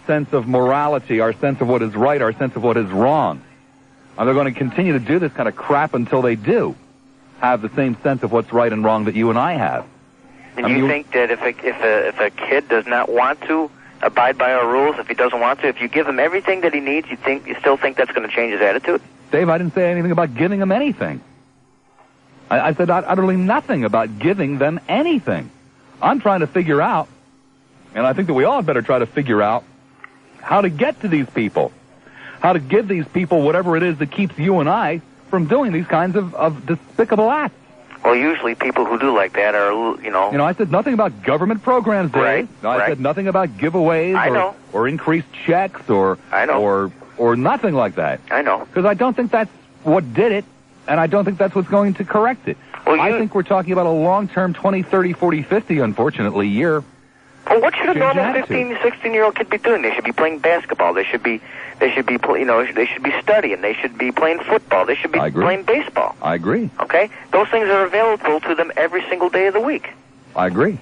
sense of morality, our sense of what is right, our sense of what is wrong. And they're going to continue to do this kind of crap until they do have the same sense of what's right and wrong that you and I have. And you think that if a kid does not want to abide by our rules, if he doesn't want to, if you give him everything that he needs, you still think that's going to change his attitude? Dave, I didn't say anything about giving him anything. I said utterly nothing about giving them anything. I'm trying to figure out, and I think that we all better try to figure out how to get to these people, how to give these people whatever it is that keeps you and I from doing these kinds of despicable acts. Well, usually people who do like that are, I said nothing about government programs, Dave. Right. I said nothing about giveaways or increased checks or nothing like that. I know. Because I don't think that's what did it, and I don't think that's what's going to correct it. Well, I think we're talking about a long-term 20, 30, 40, 50, unfortunately, year Well, what should a normal 15, 16-year-old kid be doing? They should be playing basketball. They should be they should be studying. They should be playing football. They should be playing baseball. I agree. Okay? Those things are available to them every single day of the week. I agree.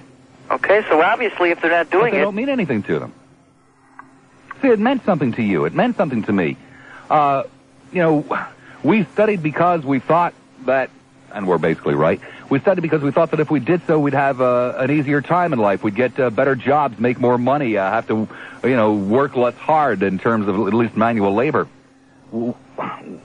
Okay, so obviously if they're not doing they don't mean anything to them. See, it meant something to you. It meant something to me. We studied because we thought that, and we're basically right, we studied because we thought that if we did so, we'd have an easier time in life. We'd get better jobs, make more money, have to, work less hard in terms of at least manual labor.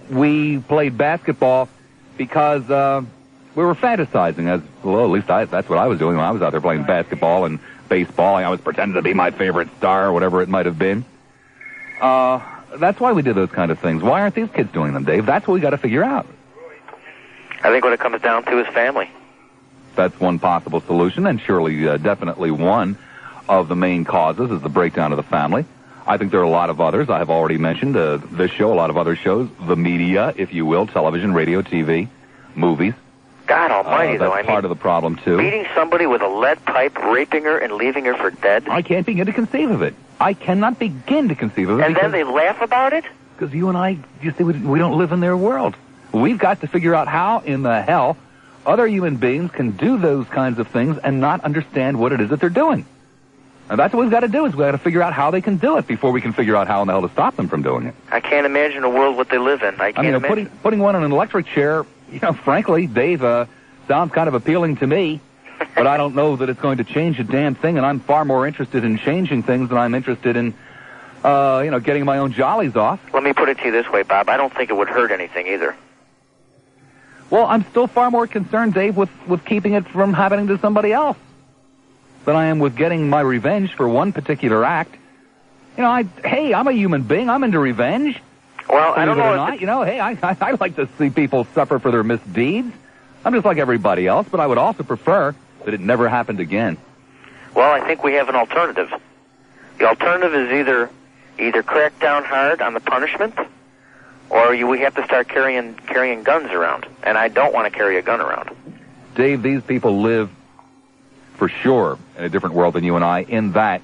We played basketball because we were fantasizing. At least that's what I was doing when I was out there playing basketball and baseball. I was pretending to be my favorite star or whatever it might have been. That's why we did those kind of things. Why aren't these kids doing them, Dave? That's what we got to figure out. I think what it comes down to is family. That's one possible solution, and surely definitely one of the main causes is the breakdown of the family. I think there are a lot of others. I have already mentioned this show, a lot of other shows, the media, if you will, television, radio, TV, movies. God almighty, though. That's part of the problem, too. Beating somebody with a lead pipe, raping her, and leaving her for dead? I can't begin to conceive of it. I cannot begin to conceive of it. And then they laugh about it? Because you and I, you see, we don't live in their world. We've got to figure out how in the hell other human beings can do those kinds of things and not understand what it is that they're doing. And that's what we've got to do, is we've got to figure out how they can do it before we can figure out how in the hell to stop them from doing it. I can't imagine a world what they live in. I can't imagine. Putting one in an electric chair, frankly, Dave, sounds kind of appealing to me, but I don't know that it's going to change a damn thing, and I'm far more interested in changing things than I'm interested in, getting my own jollies off. Let me put it to you this way, Bob. I don't think it would hurt anything either. Well, I'm still far more concerned, Dave, with keeping it from happening to somebody else than I am with getting my revenge for one particular act. I'm a human being. I'm into revenge. Well, I don't know. I like to see people suffer for their misdeeds. I'm just like everybody else, but I would also prefer that it never happened again. Well, I think we have an alternative. The alternative is either crack down hard on the punishment, or we have to start carrying guns around. And I don't want to carry a gun around. Dave, these people live, for sure, in a different world than you and I, in that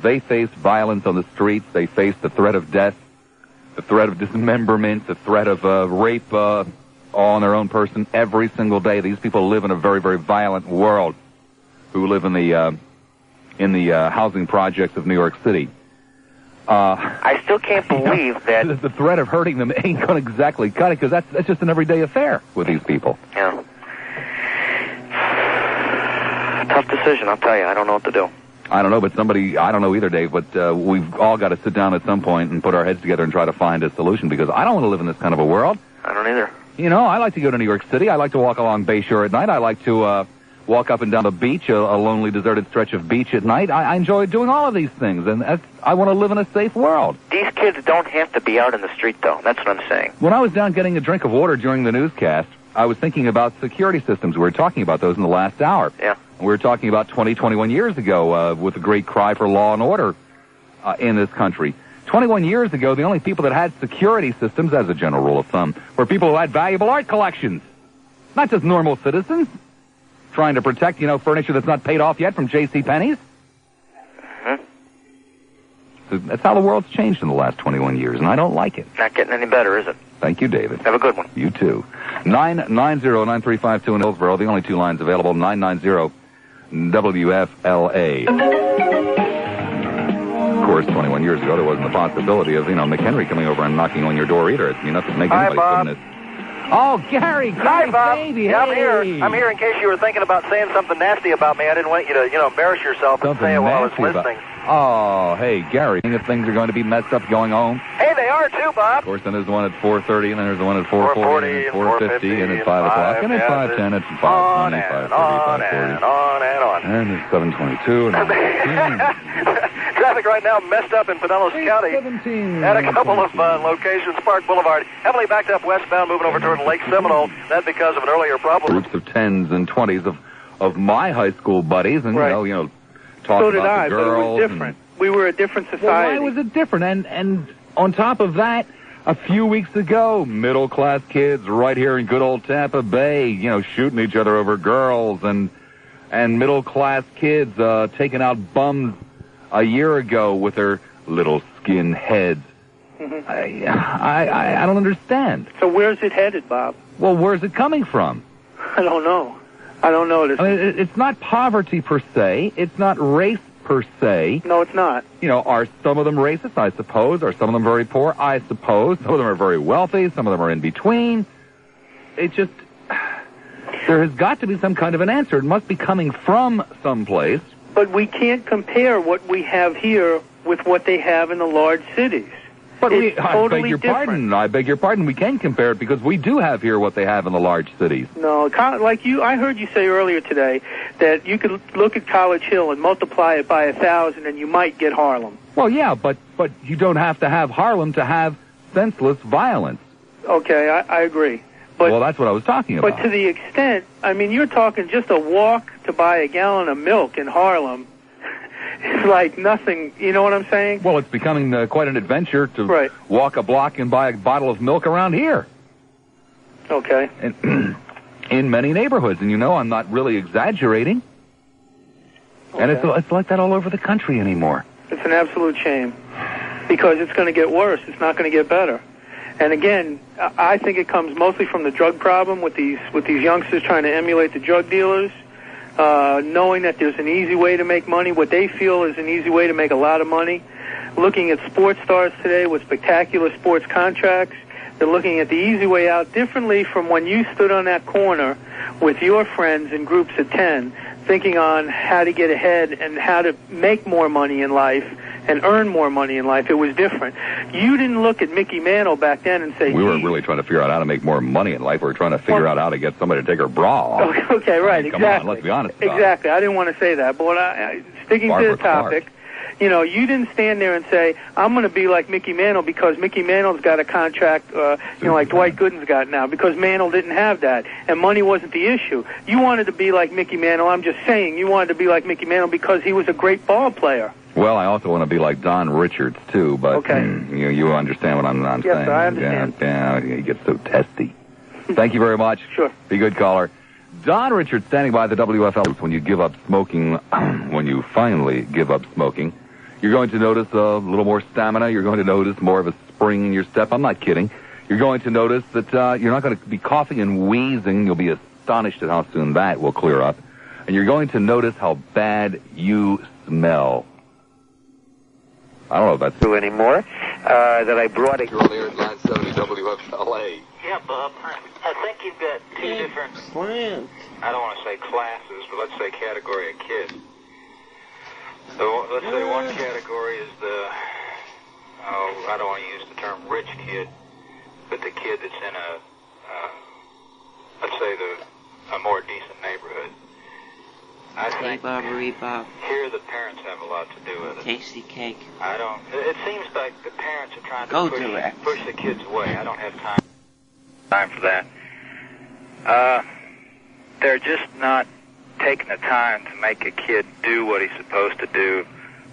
they face violence on the streets, they face the threat of death, the threat of dismemberment, the threat of rape, all on their own person every single day. These people live in a very, very violent world who live in the housing projects of New York City. I still can't believe that the threat of hurting them ain't going to exactly cut it, because that's just an everyday affair with these people. Yeah. Tough decision, I'll tell you. I don't know what to do. I don't know, but I don't know either, Dave, but we've all got to sit down at some point and put our heads together and try to find a solution, because I don't want to live in this kind of a world. I don't either. I like to go to New York City. I like to walk along Bayshore at night. I like to walk up and down the beach, a lonely, deserted stretch of beach at night. I enjoy doing all of these things, and I want to live in a safe world. These kids don't have to be out in the street, though. That's what I'm saying. When I was down getting a drink of water during the newscast, I was thinking about security systems. We were talking about those in the last hour. Yeah. We were talking about 21 years ago with the great cry for law and order in this country. 21 years ago, the only people that had security systems, as a general rule of thumb, were people who had valuable art collections. Not just normal citizens trying to protect, furniture that's not paid off yet from J.C. Penney's. So that's how the world's changed in the last 21 years, and I don't like it. Not getting any better, is it? Thank you, David. Have a good one. You too. 990-9352 in Hillsborough, the only two lines available, 990-WFLA. Of course, 21 years ago, there wasn't the possibility of, McHenry coming over and knocking on your door either. It's enough to make anybody put in it. Oh, Gary, Hi, Bob. baby. Yeah, I'm hey. here. I'm here in case you were thinking about saying something nasty about me. I didn't want you to, embarrass yourself and say it while I was listening. Oh, hey, Gary, if things are going to be messed up going home. Hey, they are too, Bob. Of course, then there's the one at 4:30, and then there's the one at 4:40, and 4:50, and at 5 o'clock, and at 5:10, and 5:20, 5:30, 5:40. On. And it's 7:22, and Traffic right now messed up in Pinellas County at a couple of locations. Park Boulevard, heavily backed up westbound, moving over toward Lake Seminole. That because of an earlier problem. Groups of 10s and 20s of my high school buddies, and Right. talking So did about I, the girls. but it was different. We were a different society. Why was it different? And on top of that, a few weeks ago, middle-class kids right here in good old Tampa Bay, shooting each other over girls and and middle-class kids taking out bums a year ago with their little skin heads. Mm-hmm. I don't understand. So where's it headed, Bob? Well, where's it coming from? I don't know. This. I mean, it's not poverty per se. It's not race per se. No, it's not. You know, are some of them racist? I suppose. Are some of them very poor? I suppose. Some of them are very wealthy. Some of them are in between. It just... There has got to be some kind of an answer. It must be coming from someplace. But we can't compare what we have here with what they have in the large cities. But it's I beg your pardon. We can compare it because we do have here what they have in the large cities. No, like you, I heard you say earlier today that you could look at College Hill and multiply it by 1,000 and you might get Harlem. Well, yeah, but you don't have to have Harlem to have senseless violence. Okay, I agree. But, well, that's what I was talking about. But to the extent, I mean, you're talking just a walk to buy a gallon of milk in Harlem. It's like nothing, you know what I'm saying? Well, it's becoming quite an adventure to walk a block and buy a bottle of milk around here. Okay. In many neighborhoods, and you know I'm not really exaggerating. Okay. And it's like that all over the country anymore. It's an absolute shame because it's going to get worse. It's not going to get better. And again, I think it comes mostly from the drug problem with these youngsters trying to emulate the drug dealers. Knowing that there's an easy way to make money, what they feel is an easy way to make a lot of money. Looking at sports stars today with spectacular sports contracts, they're looking at the easy way out differently from when you stood on that corner with your friends in groups of 10, thinking on how to get ahead and how to make more money in life and earn more money in life. It was different. You didn't look at Mickey Mantle back then and say... We weren't really trying to figure out how to make more money in life. We were trying to figure out how to get somebody to take her bra off. Okay, right, exactly. Come on, let's be honest. Exactly. I didn't want to say that. But sticking to the topic, you know, you didn't stand there and say, I'm going to be like Mickey Mantle because Mickey Mantle's got a contract, like Dwight Gooden's got now, because Mantle didn't have that, and money wasn't the issue. You wanted to be like Mickey Mantle. I'm just saying you wanted to be like Mickey Mantle because he was a great ball player. Well, I also want to be like Don Richards, too, but you understand what I'm saying. Yes, sir, I understand. Yeah, he gets so testy. Thank you very much. Sure. Be good, caller. Don Richards standing by the WFL. When you give up smoking, when you finally give up smoking, you're going to notice a little more stamina. You're going to notice more of a spring in your step. I'm not kidding. You're going to notice that you're not going to be coughing and wheezing. You'll be astonished at how soon that will clear up. And you're going to notice how bad you smell. I don't know if that's true anymore. That I brought it earlier at 970 WFLA. Yeah, Bob. I think you've got two different, I don't want to say classes, but let's say category of kids. So let's say one category is I don't want to use the term rich kid, but the kid that's in let's say a more decent neighborhood. I think here the parents have a lot to do with it. Tasty cake. It seems like the parents are trying to push the kids away. I don't have time for that. They're just not taking the time to make a kid do what he's supposed to do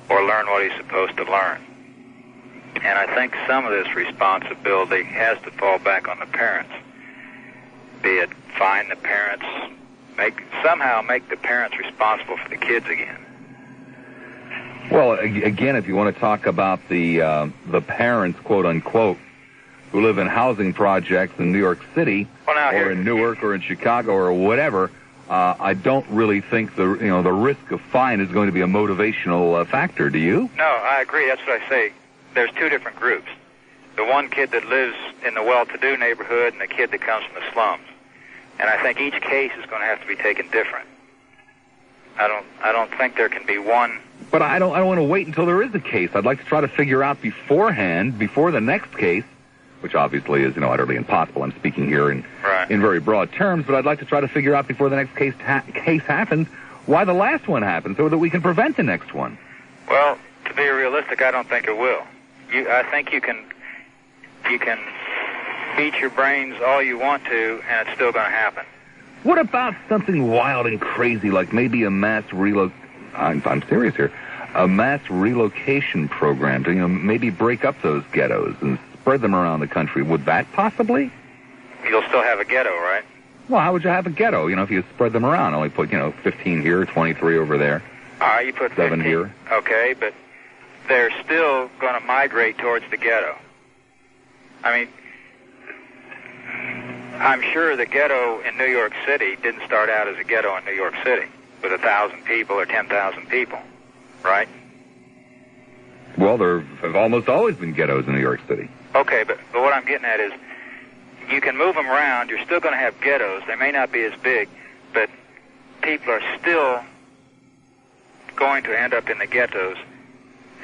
or learn what he's supposed to learn. And I think some of this responsibility has to fall back on the parents. Be it find the parents, somehow make the parents responsible for the kids again. Well, again, if you want to talk about the parents, quote unquote, who live in housing projects in New York City, or in Newark, or in Chicago, or whatever, I don't really think the risk of fine is going to be a motivational factor. Do you? No, I agree. That's what I say. There's two different groups: the one kid that lives in the well-to-do neighborhood, and the kid that comes from the slums. And I think each case is going to have to be taken different. I don't think there can be one. But I don't want to wait until there is a case. I'd like to try to figure out beforehand, before the next case, which obviously is, utterly impossible. I'm speaking here in very broad terms, but I'd like to try to figure out before the next case happens why the last one happened, so that we can prevent the next one. Well, to be realistic, I don't think it will. I think you can beat your brains all you want to, and it's still going to happen. What about something wild and crazy, like maybe a mass I'm serious here. A mass relocation program to, maybe break up those ghettos and spread them around the country. Would that possibly? You'll still have a ghetto, right? Well, how would you have a ghetto? If you spread them around, only put 15 here, 23 over there. You put 7 15 here. Okay, but they're still going to migrate towards the ghetto. I mean, I'm sure the ghetto in New York City didn't start out as a ghetto in New York City with 1,000 people or 10,000 people, right? Well, there have almost always been ghettos in New York City. Okay, but what I'm getting at is you can move them around. You're still going to have ghettos. They may not be as big, but people are still going to end up in the ghettos,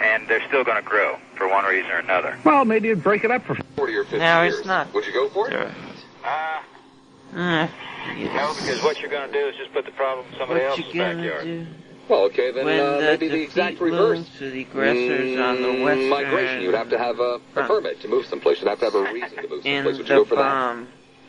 and they're still going to grow for one reason or another. Well, maybe you'd break it up for 40 or 50 no, years. It's not. Would you go for it? No, because what you're going to do is just put the problem in somebody else's backyard. Do? Well, okay, then maybe the exact reverse. To the aggressors on the western migration. You'd have to have a permit to move someplace. You'd have to have a reason to move someplace. Would you go for that?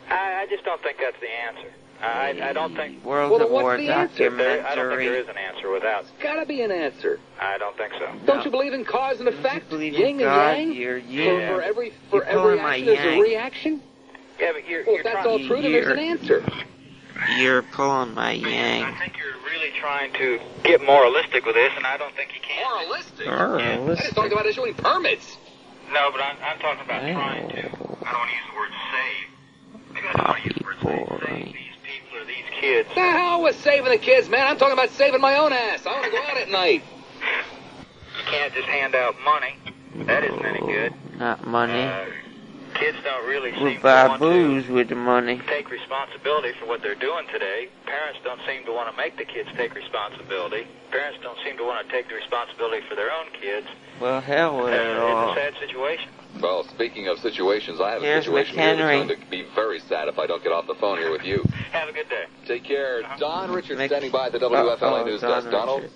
I just don't think that's the answer. I don't think... World of War documentary. I don't think there is an answer without... There's got to be an answer. I don't think so. Don't you believe in cause and effect? Yin and yang? For every action, there's a reaction? Yeah, but you're if that's all true, then there's an answer. You're pulling my yang. I think you're really trying to get moralistic with this, and I don't think you can. Moralistic? I just talked about issuing permits. No, but I'm talking about trying to. I don't want to use the word save. Maybe I don't want to use the word save these people or these kids. The hell with saving the kids, man. I'm talking about saving my own ass. I want to go out at night. You can't just hand out money. That isn't any good. Not money. Kids don't really seem we'll to buy want booze to with the money. Take responsibility for what they're doing today. Parents don't seem to want to make the kids take responsibility. Parents don't seem to want to take the responsibility for their own kids. Well, hell with it all. It's a sad situation. Well, speaking of situations, I have a situation here that's going to be very sad if I don't get off the phone here with you. Have a good day. Take care. Don Richards standing by at the WFLA News Desk. Donald?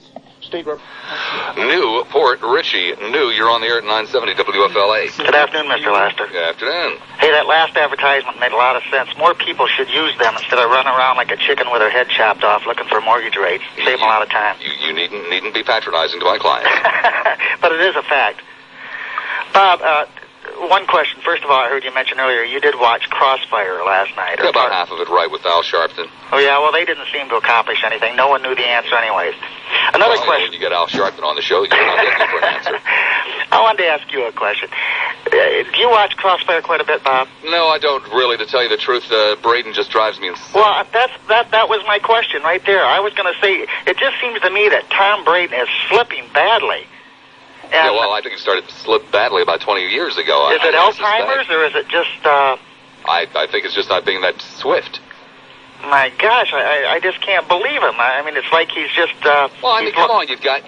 New Port Richie. New, you're on the air at 970 WFLA. Good afternoon, Mr. Lassiter. Good afternoon. Hey, that last advertisement made a lot of sense. More people should use them instead of running around like a chicken with her head chopped off looking for mortgage rates. Save them a lot of time. You needn't be patronizing to my clients. But it is a fact. Bob, one question. First of all, I heard you mention earlier you did watch Crossfire last night. Yeah, about half of it right with Al Sharpton. Oh, yeah, well, they didn't seem to accomplish anything. No one knew the answer anyways. Another question. When you get Al Sharpton on the show, you're not looking for an answer. I wanted to ask you a question. Do you watch Crossfire quite a bit, Bob? No, I don't really. To tell you the truth, Braden just drives me insane. Well, that was my question right there. I was going to say, it just seems to me that Tom Braden is slipping badly. And yeah, well, I think he started to slip badly about 20 years ago. Is it Alzheimer's, or is it just... I think it's just not being that swift. My gosh, I just can't believe him. I mean, it's like he's just... well, I mean, come on, you've got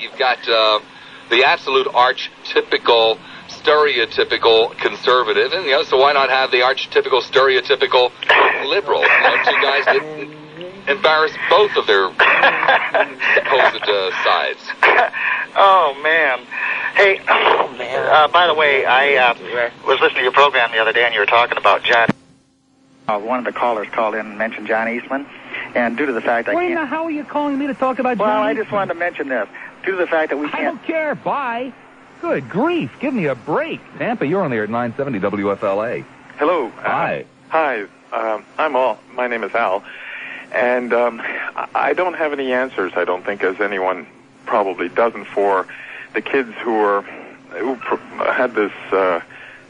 the absolute archetypical, stereotypical conservative, and, so why not have the archetypical, stereotypical liberal? Two guys that embarrass both of their supposed sides. Oh, man. Hey, by the way, I was listening to your program the other day, and you were talking about John. One of the callers called in and mentioned John Eastman, and due to the fact I can't... Wait, now, how are you calling me to talk about John Well, I Eastman? just wanted to mention this. Due to the fact that we can't... I don't care. Bye. Good grief. Give me a break. Tampa, you're on the air at 970 WFLA. Hello. Hi. Hi. My name is Al, and I don't have any answers, I don't think, as anyone probably doesn't, for the kids who had this...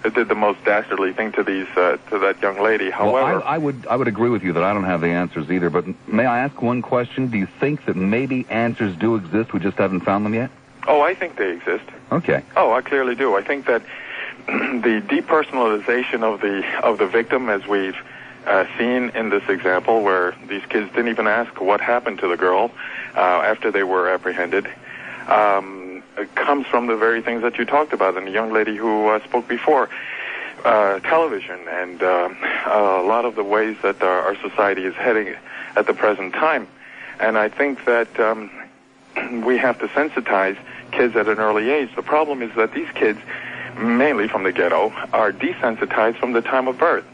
It did the most dastardly thing to that young lady. However, well, I would agree with you that I don't have the answers either. But may I ask one question? Do you think that maybe answers do exist? We just haven't found them yet. Oh, I think they exist. Okay. Oh, I clearly do. I think that the depersonalization of the victim, as we've seen in this example, where these kids didn't even ask what happened to the girl after they were apprehended. Comes from the very things that you talked about, and the young lady who spoke before, television, and a lot of the ways that our society is heading at the present time. And I think that we have to sensitize kids at an early age. The problem is that these kids, mainly from the ghetto, are desensitized from the time of birth.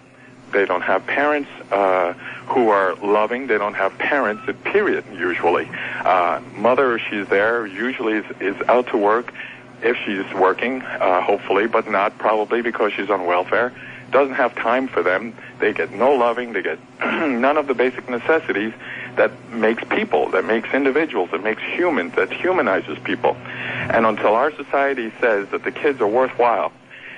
They don't have parents who are loving. They don't have parents, period, usually. Mother, she's there, usually is out to work if she's working, hopefully, but not probably because she's on welfare. doesn't have time for them. They get no loving. They get none of the basic necessities that makes people, that makes individuals, that makes humans, that humanizes people. And until our society says that the kids are worthwhile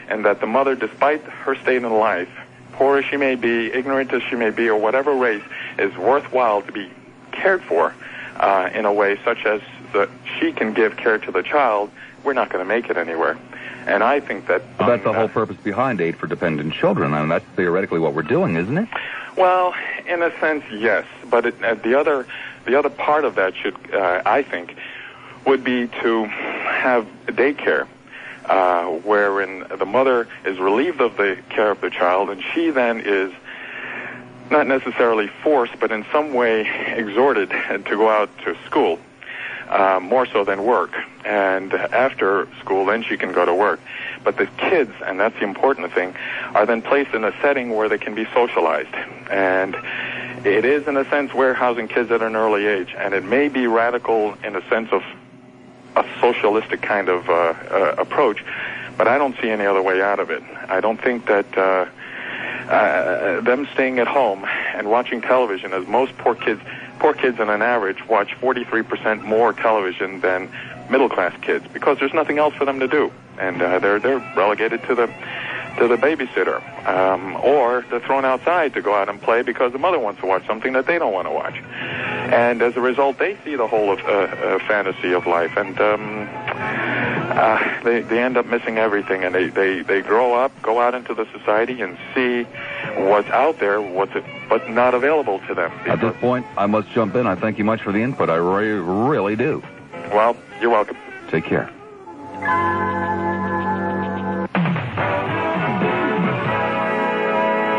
and that the mother, despite her state in life, poor as she may be, ignorant as she may be, or whatever race, is worthwhile to be cared for in a way such as that she can give care to the child, we're not going to make it anywhere. And I think that... Well, that's the whole purpose behind Aid for Dependent Children. I mean, that's theoretically what we're doing, isn't it? Well, in a sense, yes. But the other part of that should, I think, would be to have daycare, wherein the mother is relieved of the care of the child, and she then is not necessarily forced, but in some way exhorted to go out to school. More so than work. And after school, then she can go to work. But the kids, and that's the important thing, are then placed in a setting where they can be socialized. And it is, in a sense, warehousing kids at an early age. And it may be radical in a sense of a socialistic kind of approach, but I don't see any other way out of it. I don't think that them staying at home and watching television, as most poor kids on an average watch 43% more television than middle-class kids, because there's nothing else for them to do, and they're relegated to the babysitter, or they're thrown outside to go out and play because the mother wants to watch something that they don't want to watch, and as a result, they see the whole of fantasy of life, and they end up missing everything, and they grow up, go out into the society, and see what's out there, but not available to them. At this point, I must jump in. I thank you much for the input. I really do. Well, you're welcome. Take care.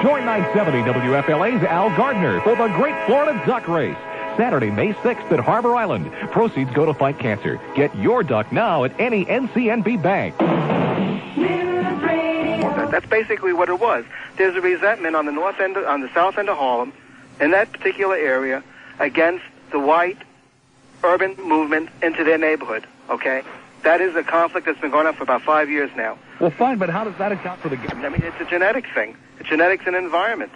Join 970 WFLA's Al Gardner for the Great Florida Duck Race. Saturday, May 6th at Harbor Island. Proceeds go to fight cancer. Get your duck now at any NCNB bank. That's basically what it was. There's a resentment on the north end, on the south end of Harlem, in that particular area, against the white urban movement into their neighborhood. Okay, that is a conflict that's been going on for about 5 years now. Well, fine, but how does that account for the? I mean, it's a genetic thing. It's genetics and environment,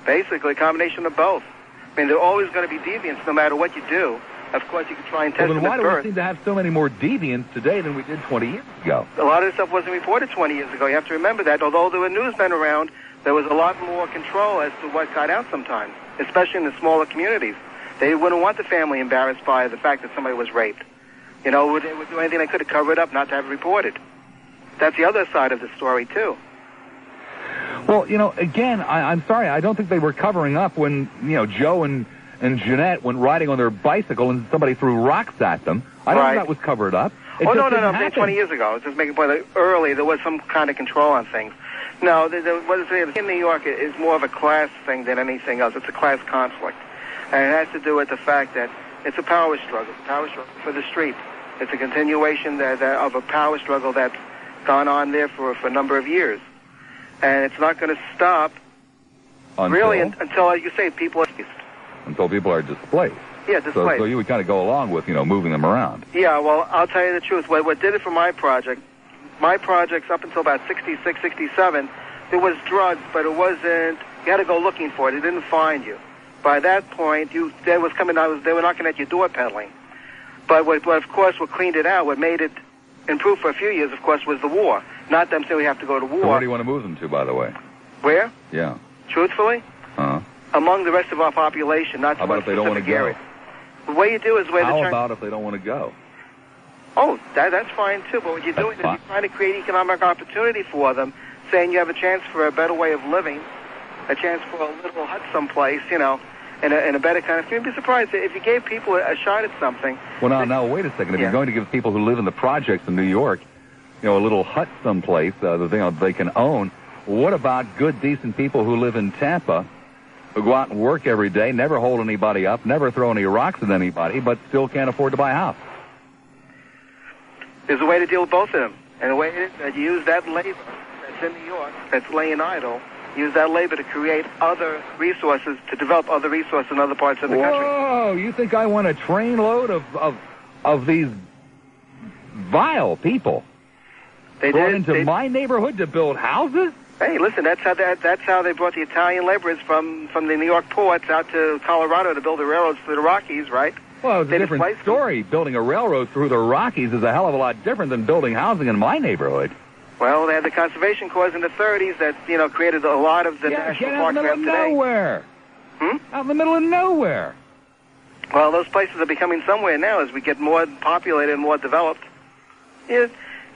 basically a combination of both. I mean, there are always going to be deviants no matter what you do. Of course, you can try and test them at birth. Well, then why do we seem to have so many more deviants today than we did 20 years ago? A lot of this stuff wasn't reported 20 years ago. You have to remember that. Although there were newsmen around, there was a lot more control as to what got out sometimes, especially in the smaller communities. They wouldn't want the family embarrassed by the fact that somebody was raped. You know, they would do anything they could to cover it up, not to have it reported. That's the other side of the story, too. Well, you know, again, I'm sorry, I don't think they were covering up when, you know, Joe and Jeanette went riding on their bicycle and somebody threw rocks at them. I don't think that was covered up. No, I'm saying 20 years ago. I was just making a point that early there was some kind of control on things. No, what is it? In New York, it is more of a class thing than anything else. It's a class conflict. And it has to do with the fact that it's a power struggle for the street. It's a continuation of a power struggle that's gone on there for a number of years. And it's not going to stop, really, until, like you say, people are... Until people are displaced. Yeah, displaced. So you would kind of go along with, you know, moving them around. Yeah, well, I'll tell you the truth. What did it for my projects up until about 66, 67, there was drugs, but it wasn't... You had to go looking for it. It didn't find you. By that point, they were knocking at your door peddling. But what of course, what cleaned it out, what made it improve for a few years, of course, was the war. Not them saying we have to go to war. So where do you want to move them to, by the way? Where? Yeah. Truthfully? Among the rest of our population, not How about if they don't want to go? Area. The way you do is where How about if they don't want to go? Oh, that's fine, too. But what you're doing is you're trying to create economic opportunity for them, saying you have a chance for a better way of living, a chance for a little hut someplace, you know, in a better kind of... You'd be surprised if you gave people a shot at something. Well, now, wait a second. If you're going to give people who live in the projects in New York, you know, a little hut someplace that they can own, what about good, decent people who live in Tampa, who go out and work every day, never hold anybody up, never throw any rocks at anybody, but still can't afford to buy a house? There's a way to deal with both of them. And the way it is that you use that labor that's in New York, that's laying idle, use that labor to create other resources, to develop other resources in other parts of the country. Whoa, you think I want a trainload of these vile people brought into my neighborhood to build houses? Hey, listen, that's how they brought the Italian laborers from the New York ports out to Colorado to build the railroads through the Rockies, right? Well, it's a different story. Building a railroad through the Rockies is a hell of a lot different than building housing in my neighborhood. Well, they had the conservation corps in the 30s that, created a lot of the national parks we have today. Nowhere. Out in the middle of nowhere. Well, those places are becoming somewhere now as we get more populated and more developed. You'd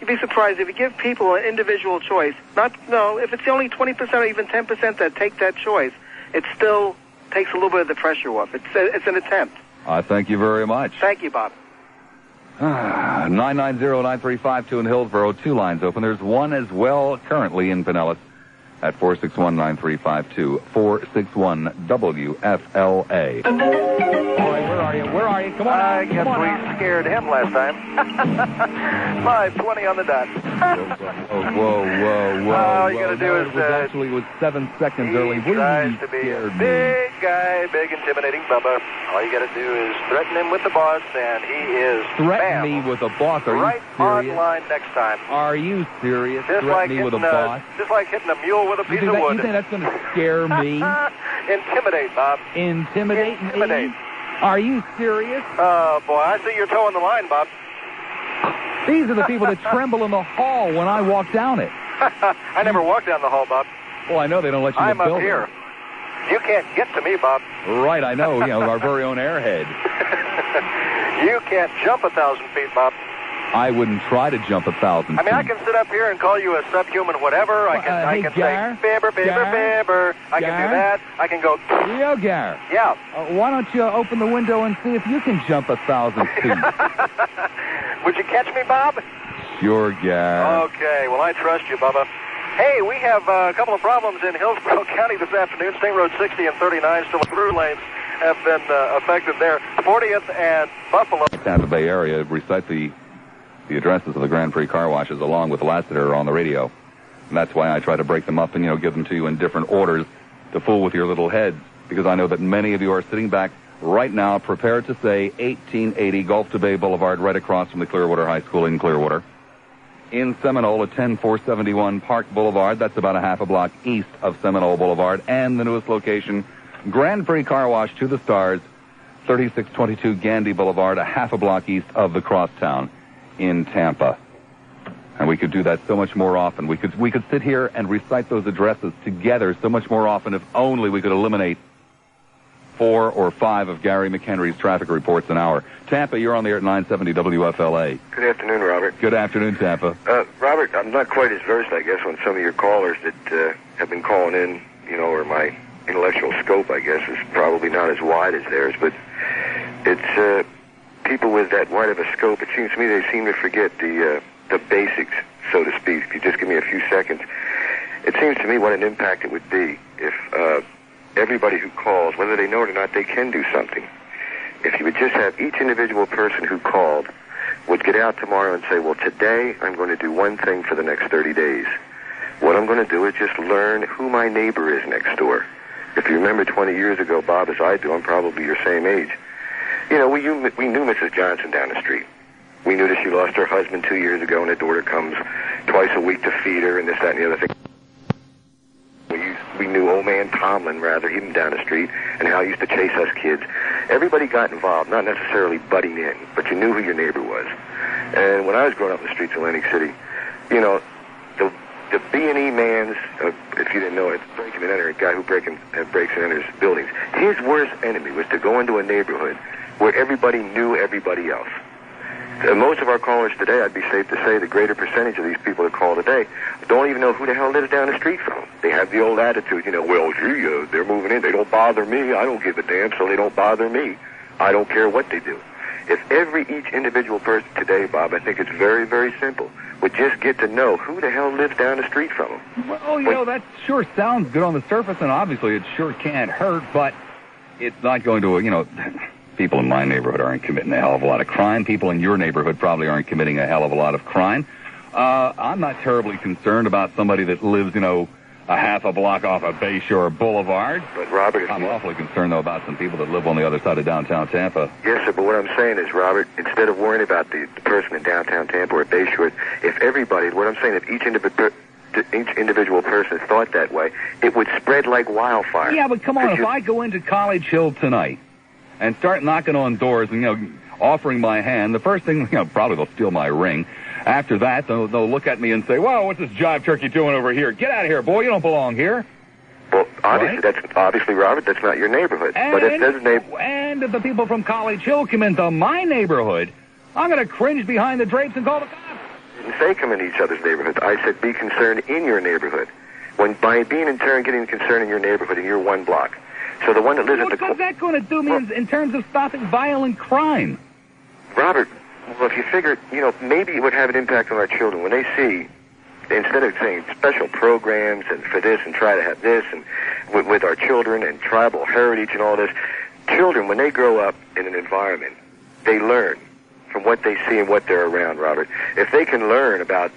be surprised if you give people an individual choice. If it's only 20% or even 10% that take that choice, it still takes a little bit of the pressure off. It's an attempt. I thank you very much. Thank you, Bob. 990-9352 in Hillsborough. 2 lines open. There's one as well currently in Pinellas at 461-9352. 461-WFLA. Boy, where are you? Come on out. I guess we scared him last time. 5:20 on the dot. Whoa. All you got to do is... actually was 7 seconds early. He tries to be a big guy, big intimidating Bubba. All you got to do is threaten him with the boss, and he is... Threaten me with a boss? Are right you serious? on line next time. Are you serious? Just Threaten like me with a hitting boss? Just like hitting a mule with a piece of wood. You think that's going to scare me? Intimidate, Bob. Intimidate me? Are you serious? Oh, boy, I see your toe on the line, Bob. These are the people that tremble in the hall when I walk down it. I never walk down the hall, Bob. Well, I know they don't let you in the building. I'm up here. You can't get to me, Bob. Right, I know. Our very own airhead. You can't jump 1,000 feet, Bob. I wouldn't try to jump 1,000 feet. I mean, I can sit up here and call you a subhuman whatever. I can say fibber. I can do that. I can go... Yo, Gar. Yeah. Why don't you open the window and see if you can jump 1,000 feet? Would you catch me, Bob? Sure, Gar. Okay, well, I trust you, Bubba. Hey, we have a couple of problems in Hillsborough County this afternoon. State Road 60 and 39, still through lanes have been affected there. 40th and Buffalo. Tampa Bay area, recite the addresses of the Grand Prix car washes along with Lassiter on the radio. And that's why I try to break them up and, give them to you in different orders to fool with your little heads. Because I know that many of you are sitting back right now prepared to say 1880 Gulf to Bay Boulevard right across from the Clearwater High School in Clearwater. In Seminole at 10471 Park Boulevard, that's about a half a block east of Seminole Boulevard. And the newest location, Grand Prix car wash to the stars, 3622 Gandy Boulevard, a half a block east of the Crosstown in Tampa. And we could do that so much more often. We could sit here and recite those addresses together so much more often if only we could eliminate 4 or 5 of Gary McHenry's traffic reports an hour. Tampa, you're on the air at 970 WFLA. Good afternoon, Robert. Good afternoon, Tampa. Robert, I'm not quite as versed, I guess, on some of your callers that have been calling in, or my intellectual scope, I guess, is probably not as wide as theirs, but it's people with that wide of a scope, it seems to me they seem to forget the basics, so to speak. If you just give me a few seconds, it seems to me what an impact it would be if everybody who calls, whether they know it or not, they can do something. If you would just have each individual person who called would get out tomorrow and say, well, today I'm going to do one thing for the next 30 days. What I'm going to do is just learn who my neighbor is next door. If you remember 20 years ago, Bob, as I do, I'm probably your same age. We knew Mrs. Johnson down the street. We knew that she lost her husband 2 years ago, and her daughter comes twice a week to feed her, and this, that, and the other thing. We knew old man Tomlin, him down the street, and how he used to chase us kids. Everybody got involved, not necessarily butting in, but you knew who your neighbor was. And when I was growing up in the streets of Atlantic City, the B&E man's, if you didn't know it, breaking and entering, a guy who breaks and enters buildings, his worst enemy was to go into a neighborhood where everybody knew everybody else. Most of our callers today, I'd be safe to say, the greater percentage of these people that call today don't even know who the hell lives down the street from them. They have the old attitude, they're moving in. They don't bother me. I don't give a damn, so they don't bother me. I don't care what they do. If each individual person today, Bob, I think it's very, very simple, would just get to know who the hell lives down the street from them. Well, that sure sounds good on the surface, and obviously it sure can't hurt, but it's not going to, people in my neighborhood aren't committing a hell of a lot of crime. People in your neighborhood probably aren't committing a hell of a lot of crime. I'm not terribly concerned about somebody that lives, a half a block off of Bayshore Boulevard. But, Robert... I'm awfully concerned, though, about some people that live on the other side of downtown Tampa. Yes, sir, but what I'm saying is, Robert, instead of worrying about the person in downtown Tampa or Bayshore, if each individual person thought taught that way, it would spread like wildfire. Yeah, but come on, if I go into College Hill tonight and start knocking on doors and, offering my hand, the first thing, probably they'll steal my ring. After that, they'll look at me and say, "Whoa, what's this jive turkey doing over here? Get out of here, boy, you don't belong here." Well, obviously, Robert, that's not your neighborhood. But if there's and if the people from College Hill come into my neighborhood, I'm going to cringe behind the drapes and call the cops. I didn't say come into each other's neighborhood. I said be concerned in your neighborhood. By being in turn getting concerned in your neighborhood in your one block. So the one that lives at the What's that going to do me in terms of stopping violent crime? Robert, well, if you figure, maybe it would have an impact on our children when they see, instead of saying special programs and for this and try to have this and with our children and tribal heritage and all this, children, when they grow up in an environment, they learn from what they see and what they're around, Robert. If they can learn about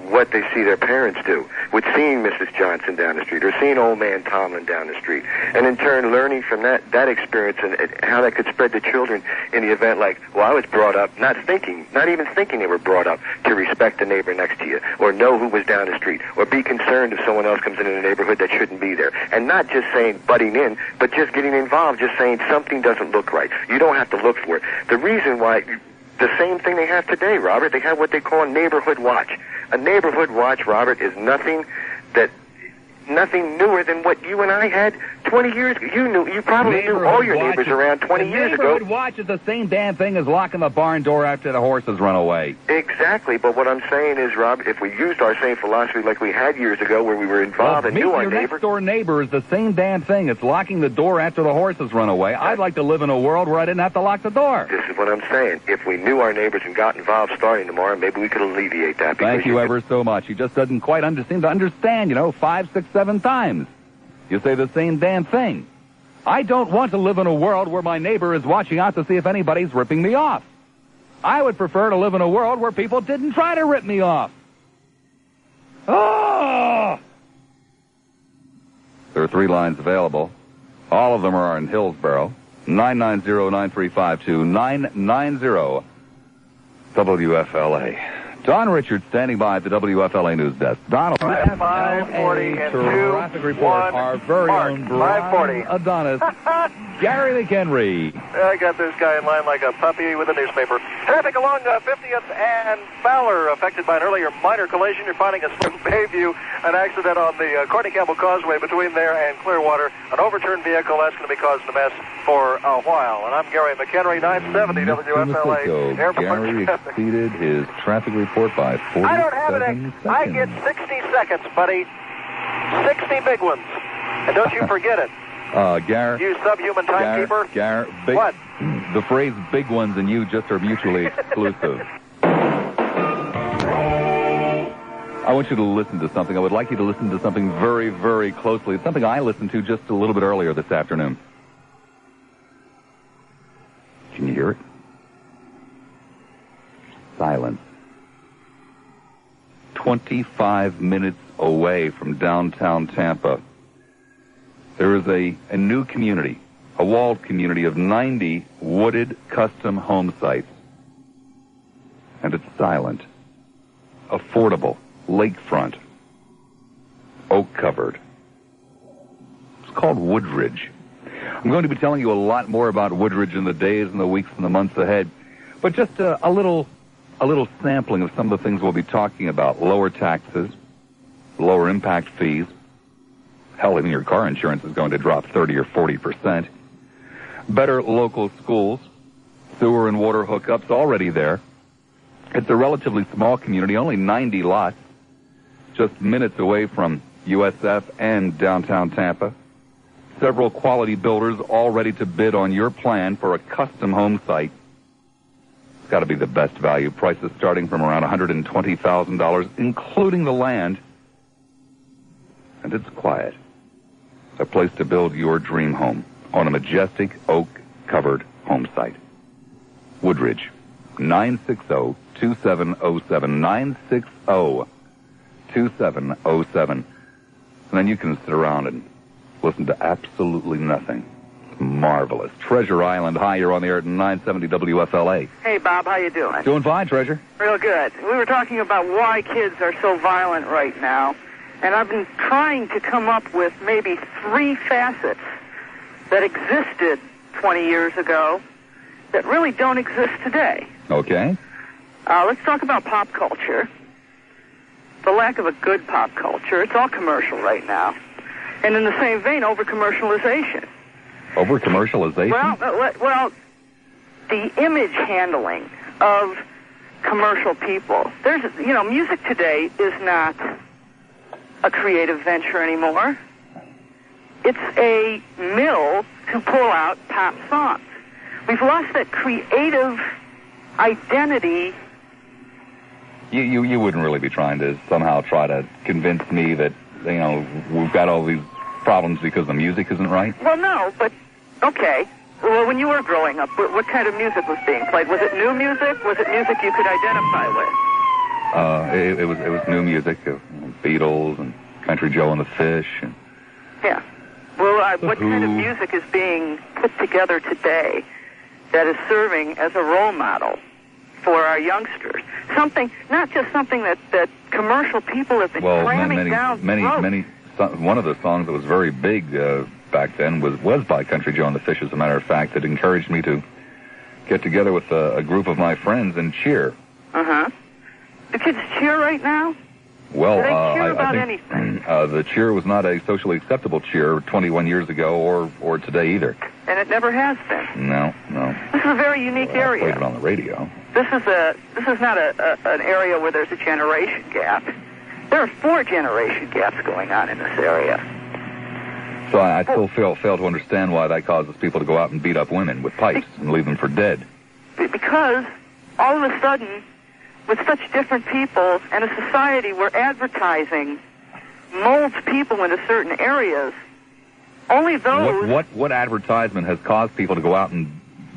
what they see their parents do, with seeing Mrs. Johnson down the street or seeing old man Tomlin down the street, and in turn learning from that experience and how that could spread to children in the event like, well, I was brought up not even thinking they were brought up to respect the neighbor next to you or know who was down the street or be concerned if someone else comes into the neighborhood that shouldn't be there. And not just saying butting in, but just getting involved, just saying something doesn't look right. You don't have to look for it. The reason why... The same thing they have today, Robert. They have what they call a neighborhood watch. A neighborhood watch, Robert, is nothing newer than what you and I had 20 years ago. You probably knew all your neighbors around 20 years ago. Neighborhood watch is the same damn thing as locking the barn door after the horses run away. Exactly, but what I'm saying is, Rob, if we used our same philosophy like we had years ago where we were involved and knew our neighbor... Your next-door neighbor is the same damn thing. It's locking the door after the horses run away. I'd like to live in a world where I didn't have to lock the door. This is what I'm saying. If we knew our neighbors and got involved starting tomorrow, maybe we could alleviate that. Thank you ever so much. He just doesn't quite seem to understand, 5, 6, 7 times. You say the same damn thing. I don't want to live in a world where my neighbor is watching out to see if anybody's ripping me off. I would prefer to live in a world where people didn't try to rip me off. Oh! There are 3 lines available. All of them are in Hillsborough. 990-9352. 990 WFLA. Don Richards standing by at the WFLA News Desk. Donald. 540 and 2. Traffic report. Our very own Brian Adonis. Gary McHenry. I got this guy in line like a puppy with a newspaper. Traffic along 50th and Fowler affected by an earlier minor collision. You're finding a Bayview, an accident on the Courtney Campbell Causeway between there and Clearwater. An overturned vehicle that's going to be causing a mess for a while. And I'm Gary McHenry, 970 WFLA. Gary exceeded his traffic report by 47 I don't have it. seconds. I get 60 seconds, buddy. 60 big ones. And don't you forget it. Gary. You subhuman timekeeper. Gary, what? The phrase big ones and you just are mutually exclusive. I want you to listen to something. I would like you to listen to something very, very closely. It's something I listened to just a little bit earlier this afternoon. Can you hear it? Silence. 25 minutes away from downtown Tampa, there is a new community, a walled community of 90 wooded custom home sites. And it's silent, affordable, lakefront, oak-covered. It's called Woodridge. I'm going to be telling you a lot more about Woodridge in the days and the weeks and the months ahead, but just a little sampling of some of the things we'll be talking about. Lower taxes, lower impact fees. Hell, even your car insurance is going to drop 30 or 40%. Better local schools, sewer and water hookups already there. It's a relatively small community, only 90 lots, just minutes away from USF and downtown Tampa. Several quality builders all ready to bid on your plan for a custom home site. It's got to be the best value. Prices starting from around $120,000, including the land. And it's quiet. A place to build your dream home on a majestic oak-covered home site. Woodridge, 960-2707, 960-2707. And then you can sit around and listen to absolutely nothing. Marvelous. Treasure Island. Hi, you're on the air at 970 WFLA. Hey, Bob, how you doing? Doing fine, Treasure. Real good. We were talking about why kids are so violent right now. And I've been trying to come up with maybe 3 facets that existed 20 years ago that really don't exist today. Okay. Let's talk about pop culture. The lack of a good pop culture. It's all commercial right now. And in the same vein, over-commercialization. Over-commercialization? Well, the image handling of commercial people. Music today is not a creative venture anymore. It's a mill to pull out pop songs. We've lost that creative identity. You wouldn't really be trying to somehow try to convince me that, we've got all these problems because the music isn't right? Well, no, but, okay. Well, when you were growing up, what kind of music was being played? Was it new music? Was it music you could identify with? It was new music, Beatles and Country Joe and the Fish. And yeah. Well, what kind of music is being put together today that is serving as a role model for our youngsters? Something, not just something that commercial people have been cramming down throats. One of the songs that was very big back then was by Country Joe and the Fish, as a matter of fact. It encouraged me to get together with a group of my friends and cheer. Uh-huh. Do kids cheer right now? Well, do they cheer about I think anything? The cheer was not a socially acceptable cheer 21 years ago or today either. And it never has been. No. This is a very unique area. I played it on the radio. This is not an area where there's a generation gap. There are 4 generation gaps going on in this area. So I still fail to understand why that causes people to go out and beat up women with pipes and leave them for dead. Because all of a sudden, with such different people and a society where advertising molds people into certain areas, only those... What advertisement has caused people to go out and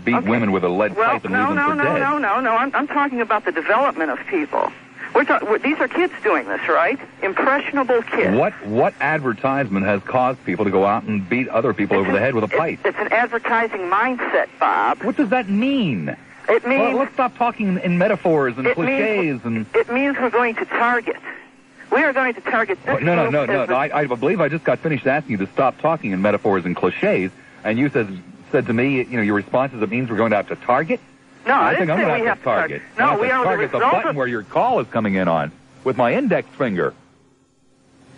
beat women with a lead pipe and leave them for dead? No. I'm talking about the development of people. These are kids doing this, right? Impressionable kids. What advertisement has caused people to go out and beat other people over the head with a pipe? It's an advertising mindset, Bob. What does that mean? It means... Well, let's stop talking in metaphors and cliches It means we're going to target. We are going to target this No. I believe I just got finished asking you to stop talking in metaphors and cliches, and you said to me, your response is it means we're going to have to target? No, I think I'm going to have to target. No, we are target the button where your call is coming in on with my index finger.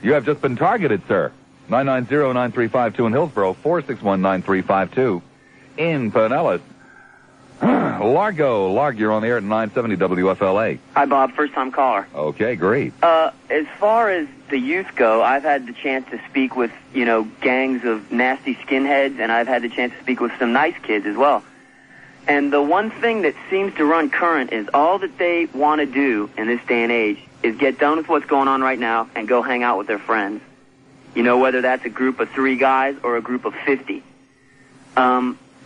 You have just been targeted, sir. 990-9352 in Hillsborough, 461-9352 in Pinellas. Larg, you're on the air at 970 WFLA. Hi, Bob. First-time caller. Okay, great. As far as the youth go, I've had the chance to speak with, gangs of nasty skinheads, and I've had the chance to speak with some nice kids as well. And the one thing that seems to run current is all that they want to do in this day and age is get done with what's going on right now and go hang out with their friends. Whether that's a group of 3 guys or a group of 50.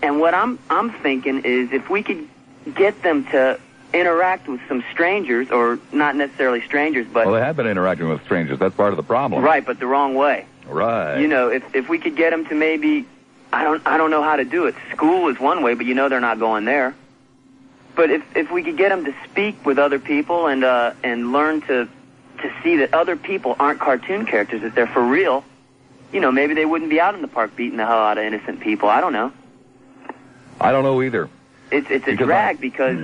And what I'm thinking is if we could get them to interact with some strangers, or not necessarily strangers, but... Well, they have been interacting with strangers. That's part of the problem. Right, but the wrong way. Right. If we could get them to maybe... I don't know how to do it. School is one way, but they're not going there. But if we could get them to speak with other people and learn to see that other people aren't cartoon characters, that they're for real, maybe they wouldn't be out in the park beating the hell out of innocent people. I don't know. I don't know either. It's a drag because...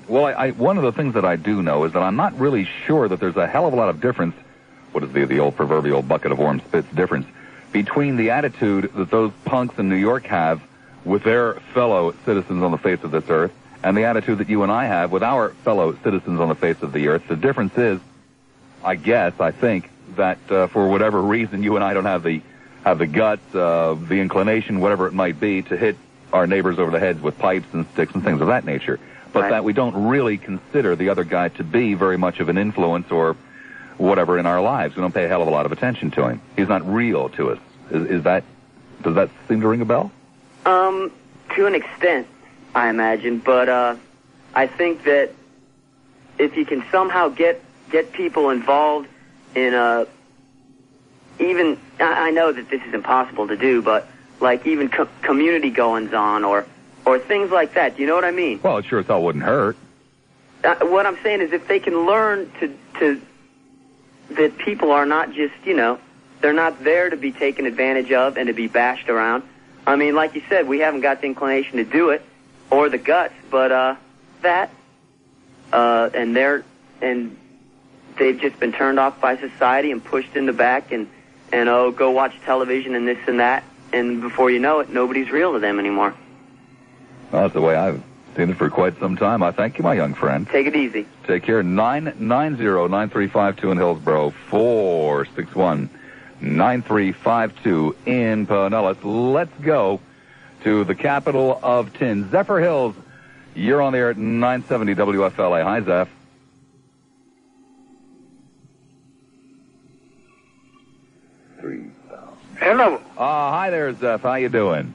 Well, one of the things that I do know is that I'm not really sure that there's a hell of a lot of difference, what is the old proverbial bucket of warm spits difference, between the attitude that those punks in New York have with their fellow citizens on the face of this earth and the attitude that you and I have with our fellow citizens on the face of the earth. The difference is, I think, that for whatever reason you and I don't have the guts, the inclination, whatever it might be, to hit our neighbors over the heads with pipes and sticks and things of that nature. But that we don't really consider the other guy to be very much of an influence or whatever in our lives. We don't pay a hell of a lot of attention to him. He's not real to us. Does that seem to ring a bell? To an extent, I imagine. But I think that if you can somehow get people involved in even, I know that this is impossible to do, but like even community goings-on or things like that. Do you know what I mean? Well, it sure as hell wouldn't hurt. What I'm saying is if they can learn to that people are not just, they're not there to be taken advantage of and to be bashed around. I mean, like you said, we haven't got the inclination to do it or the guts, but and they've just been turned off by society and pushed in the back and go watch television and this and that, and before you know it, nobody's real to them anymore. Well, that's the way I've seen it for quite some time. I thank you, my young friend. Take it easy. Take care. 990-9352 in Hillsborough, 461-9352 in Pinellas. Let's go to the capital of tin. Zephyr Hills, you're on the air at 970 WFLA. Hi, Zeph. Hello. Hi there, Zeph. How you doing?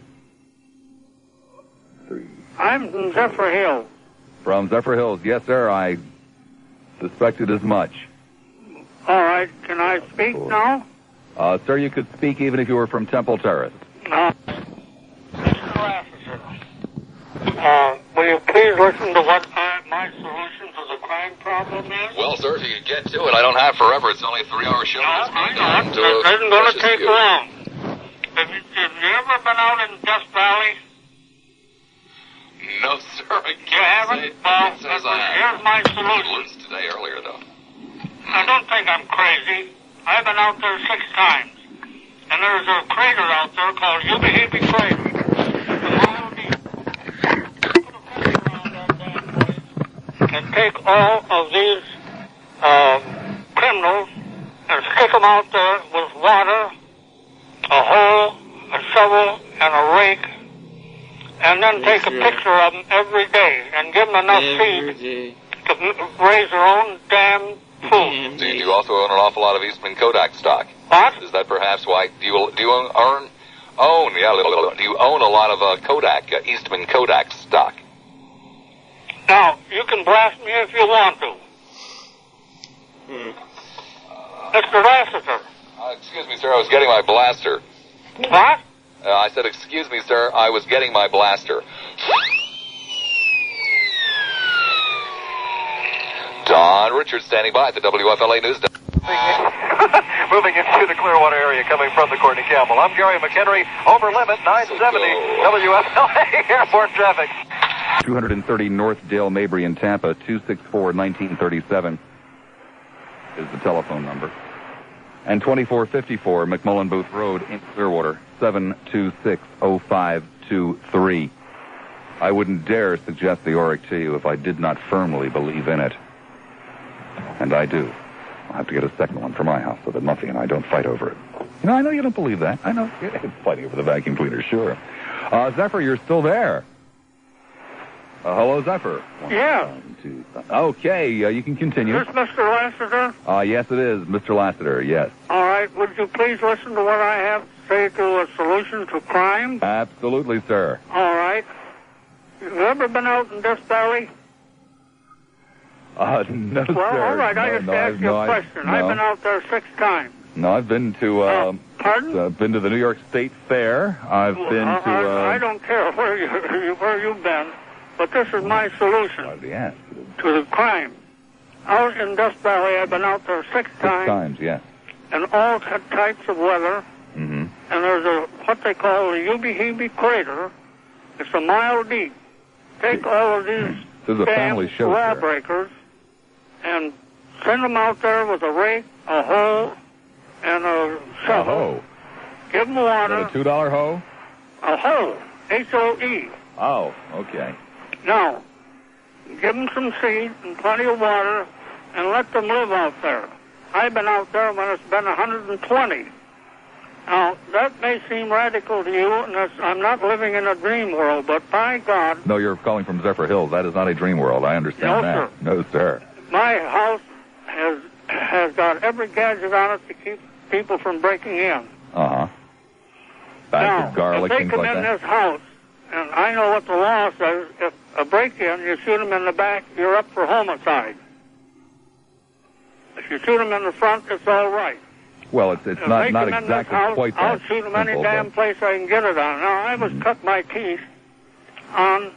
I'm from Zephyr Hills. From Zephyr Hills. Yes, sir. I suspected as much. All right. Can I speak now? Sir, you could speak even if you were from Temple Terrace. Mr. Lassiter, will you please listen to what my solution to the crime problem is? Well, sir, if you could get to it, I don't have forever. It's only a 3-hour show. I know. It isn't going to take long. Have you ever been out in Death Valley? No, sir. I can't. You haven't? Well, here's my solution. Loose today earlier, though. I don't think I'm crazy. I've been out there 6 times. And there's a crater out there called Ubihibi Crater. And take all of these criminals and stick them out there with water, a hoe, a shovel, and a rake, and then take a picture of them every day and give them enough feed to raise their own damn food. So you do also own an awful lot of Eastman Kodak stock. What? Is that perhaps why? Do you own a lot of Kodak, Eastman Kodak stock? Now, you can blast me if you want to. Mr. Lassiter. Excuse me, sir, I was getting my blaster. What? I said, excuse me, sir, I was getting my blaster. Don Richards standing by at the WFLA News Desk. Moving into the Clearwater area coming from the Courtney Campbell. I'm Gary McHenry, over limit 970 WFLA airport traffic. 230 North Dale Mabry in Tampa, 264-1937 is the telephone number. And 2454 McMullen Booth Road in Clearwater, 726-0523. I wouldn't dare suggest the Oric to you if I did not firmly believe in it. And I do. I'll have to get a second one for my house so that Muffy and I don't fight over it. You know, I know you don't believe that. I know. It's fighting over the vacuum cleaner, sure. Zephyr, you're still there. Hello, Zephyr. Yeah. Okay, you can continue. Is this Mr. Lassiter? Yes, it is, Mr. Lassiter, yes. All right. Would you please listen to what I have to say to a solution to crime? Absolutely, sir. All right. Have you ever been out in Death Valley? No, well, sir. All right. I just asked you a question. I've been out there 6 times. No, I've been to, pardon? I've been to the New York State Fair. I've been to, I don't care where you've been. But this is my solution to the crime. Out in Death Valley, I've been out there 6 times. 6 times, yes. And all types of weather. Mm-hmm. And there's what they call the Ubihibi Crater. It's a mile deep. Take all of these lawbreakers and send them out there with a rake, a hoe, and a shovel. A hoe? Give them water. Is that a $2 hoe? A hoe. H-O-E. Oh, okay. Now, give them some seed and plenty of water and let them live out there. I've been out there when it's been 120. Now, that may seem radical to you, and I'm not living in a dream world, but by God... No, you're calling from Zephyr Hills. That is not a dream world. I understand that. Sir. No, sir. My house has got every gadget on it to keep people from breaking in. Uh-huh. Bags of garlic, if they things come like in that. this house, and I know what the law says, if a break-in, you shoot them in the back, you're up for homicide. If you shoot them in the front, it's all right. Well, it's not exactly quite that I'll shoot them any damn place I can get it on. Now, I was cut my teeth on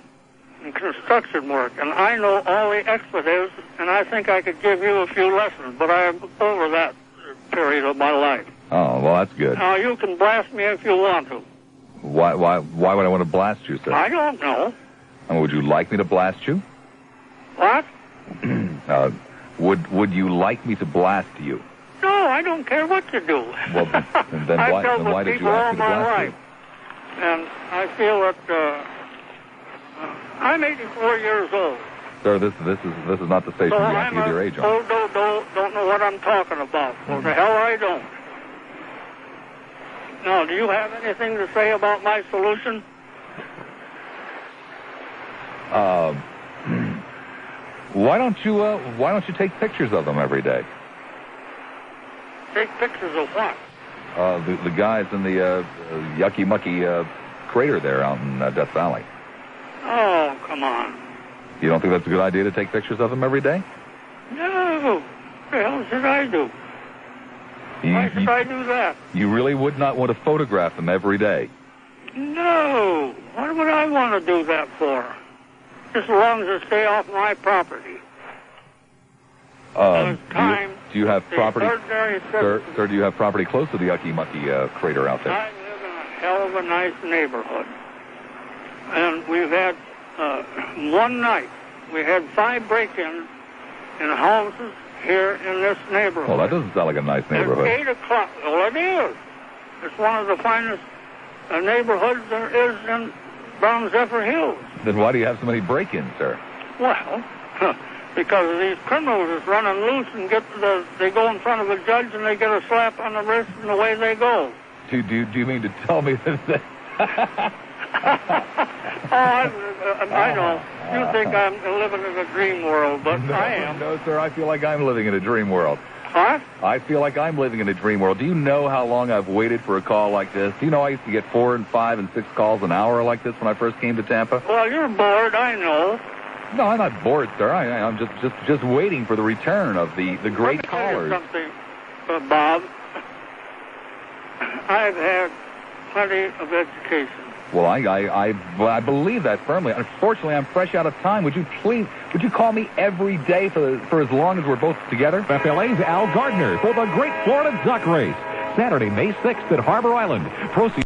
construction work, and I know all the expletives, and I think I could give you a few lessons, but I'm over that period of my life. Oh, well, that's good. Now, you can blast me if you want to. Why would I want to blast you, sir? I don't know. Would you like me to blast you? What? Would you like me to blast you? No, I don't care what you do. Well, then I've why, dealt then with why did you people all ask me to my blast life. And I feel that I'm 84 years old. Sir, this is not the station So you have to give your age on. Don't know what I'm talking about. Well, the hell I don't. Now, do you have anything to say about my solution? Why don't you take pictures of them every day? Take pictures of what? The guys in the yucky mucky crater there out in Death Valley. Oh, come on. You don't think that's a good idea to take pictures of them every day? No. What the hell should I do? Why should I do that? You really would not want to photograph them every day? No. What would I want to do that for? Just as long as it stay off my property. Do you have property, sir? Do you have property close to the yucky mucky crater out there? I live in a hell of a nice neighborhood, and we've had one night we had 5 break-ins in houses here in this neighborhood. Well, that doesn't sound like a nice neighborhood. At 8 o'clock. Well, it is. It's one of the finest neighborhoods there is in Brown Zephyr Hills. Then why do you have so many break-ins, sir? Well, because these criminals is running loose and they go in front of a judge and they get a slap on the wrist and away they go. Do you mean to tell me that? I know. You think I'm living in a dream world, but no, I am. No, sir, I feel like I'm living in a dream world. Huh? I feel like I'm living in a dream world. Do you know how long I've waited for a call like this? Do you know I used to get 4 and 5 and 6 calls an hour like this when I first came to Tampa? Well, you're bored, I know. No, I'm not bored, sir. I'm just waiting for the return of the great callers. Let me tell you something, Bob. I've had plenty of education. Well, I believe that firmly. Unfortunately, I'm fresh out of time. Would you call me every day for as long as we're both together? FLA's Al Gardner for the Great Florida Duck Race. Saturday, May 6th at Harbor Island. Proceeds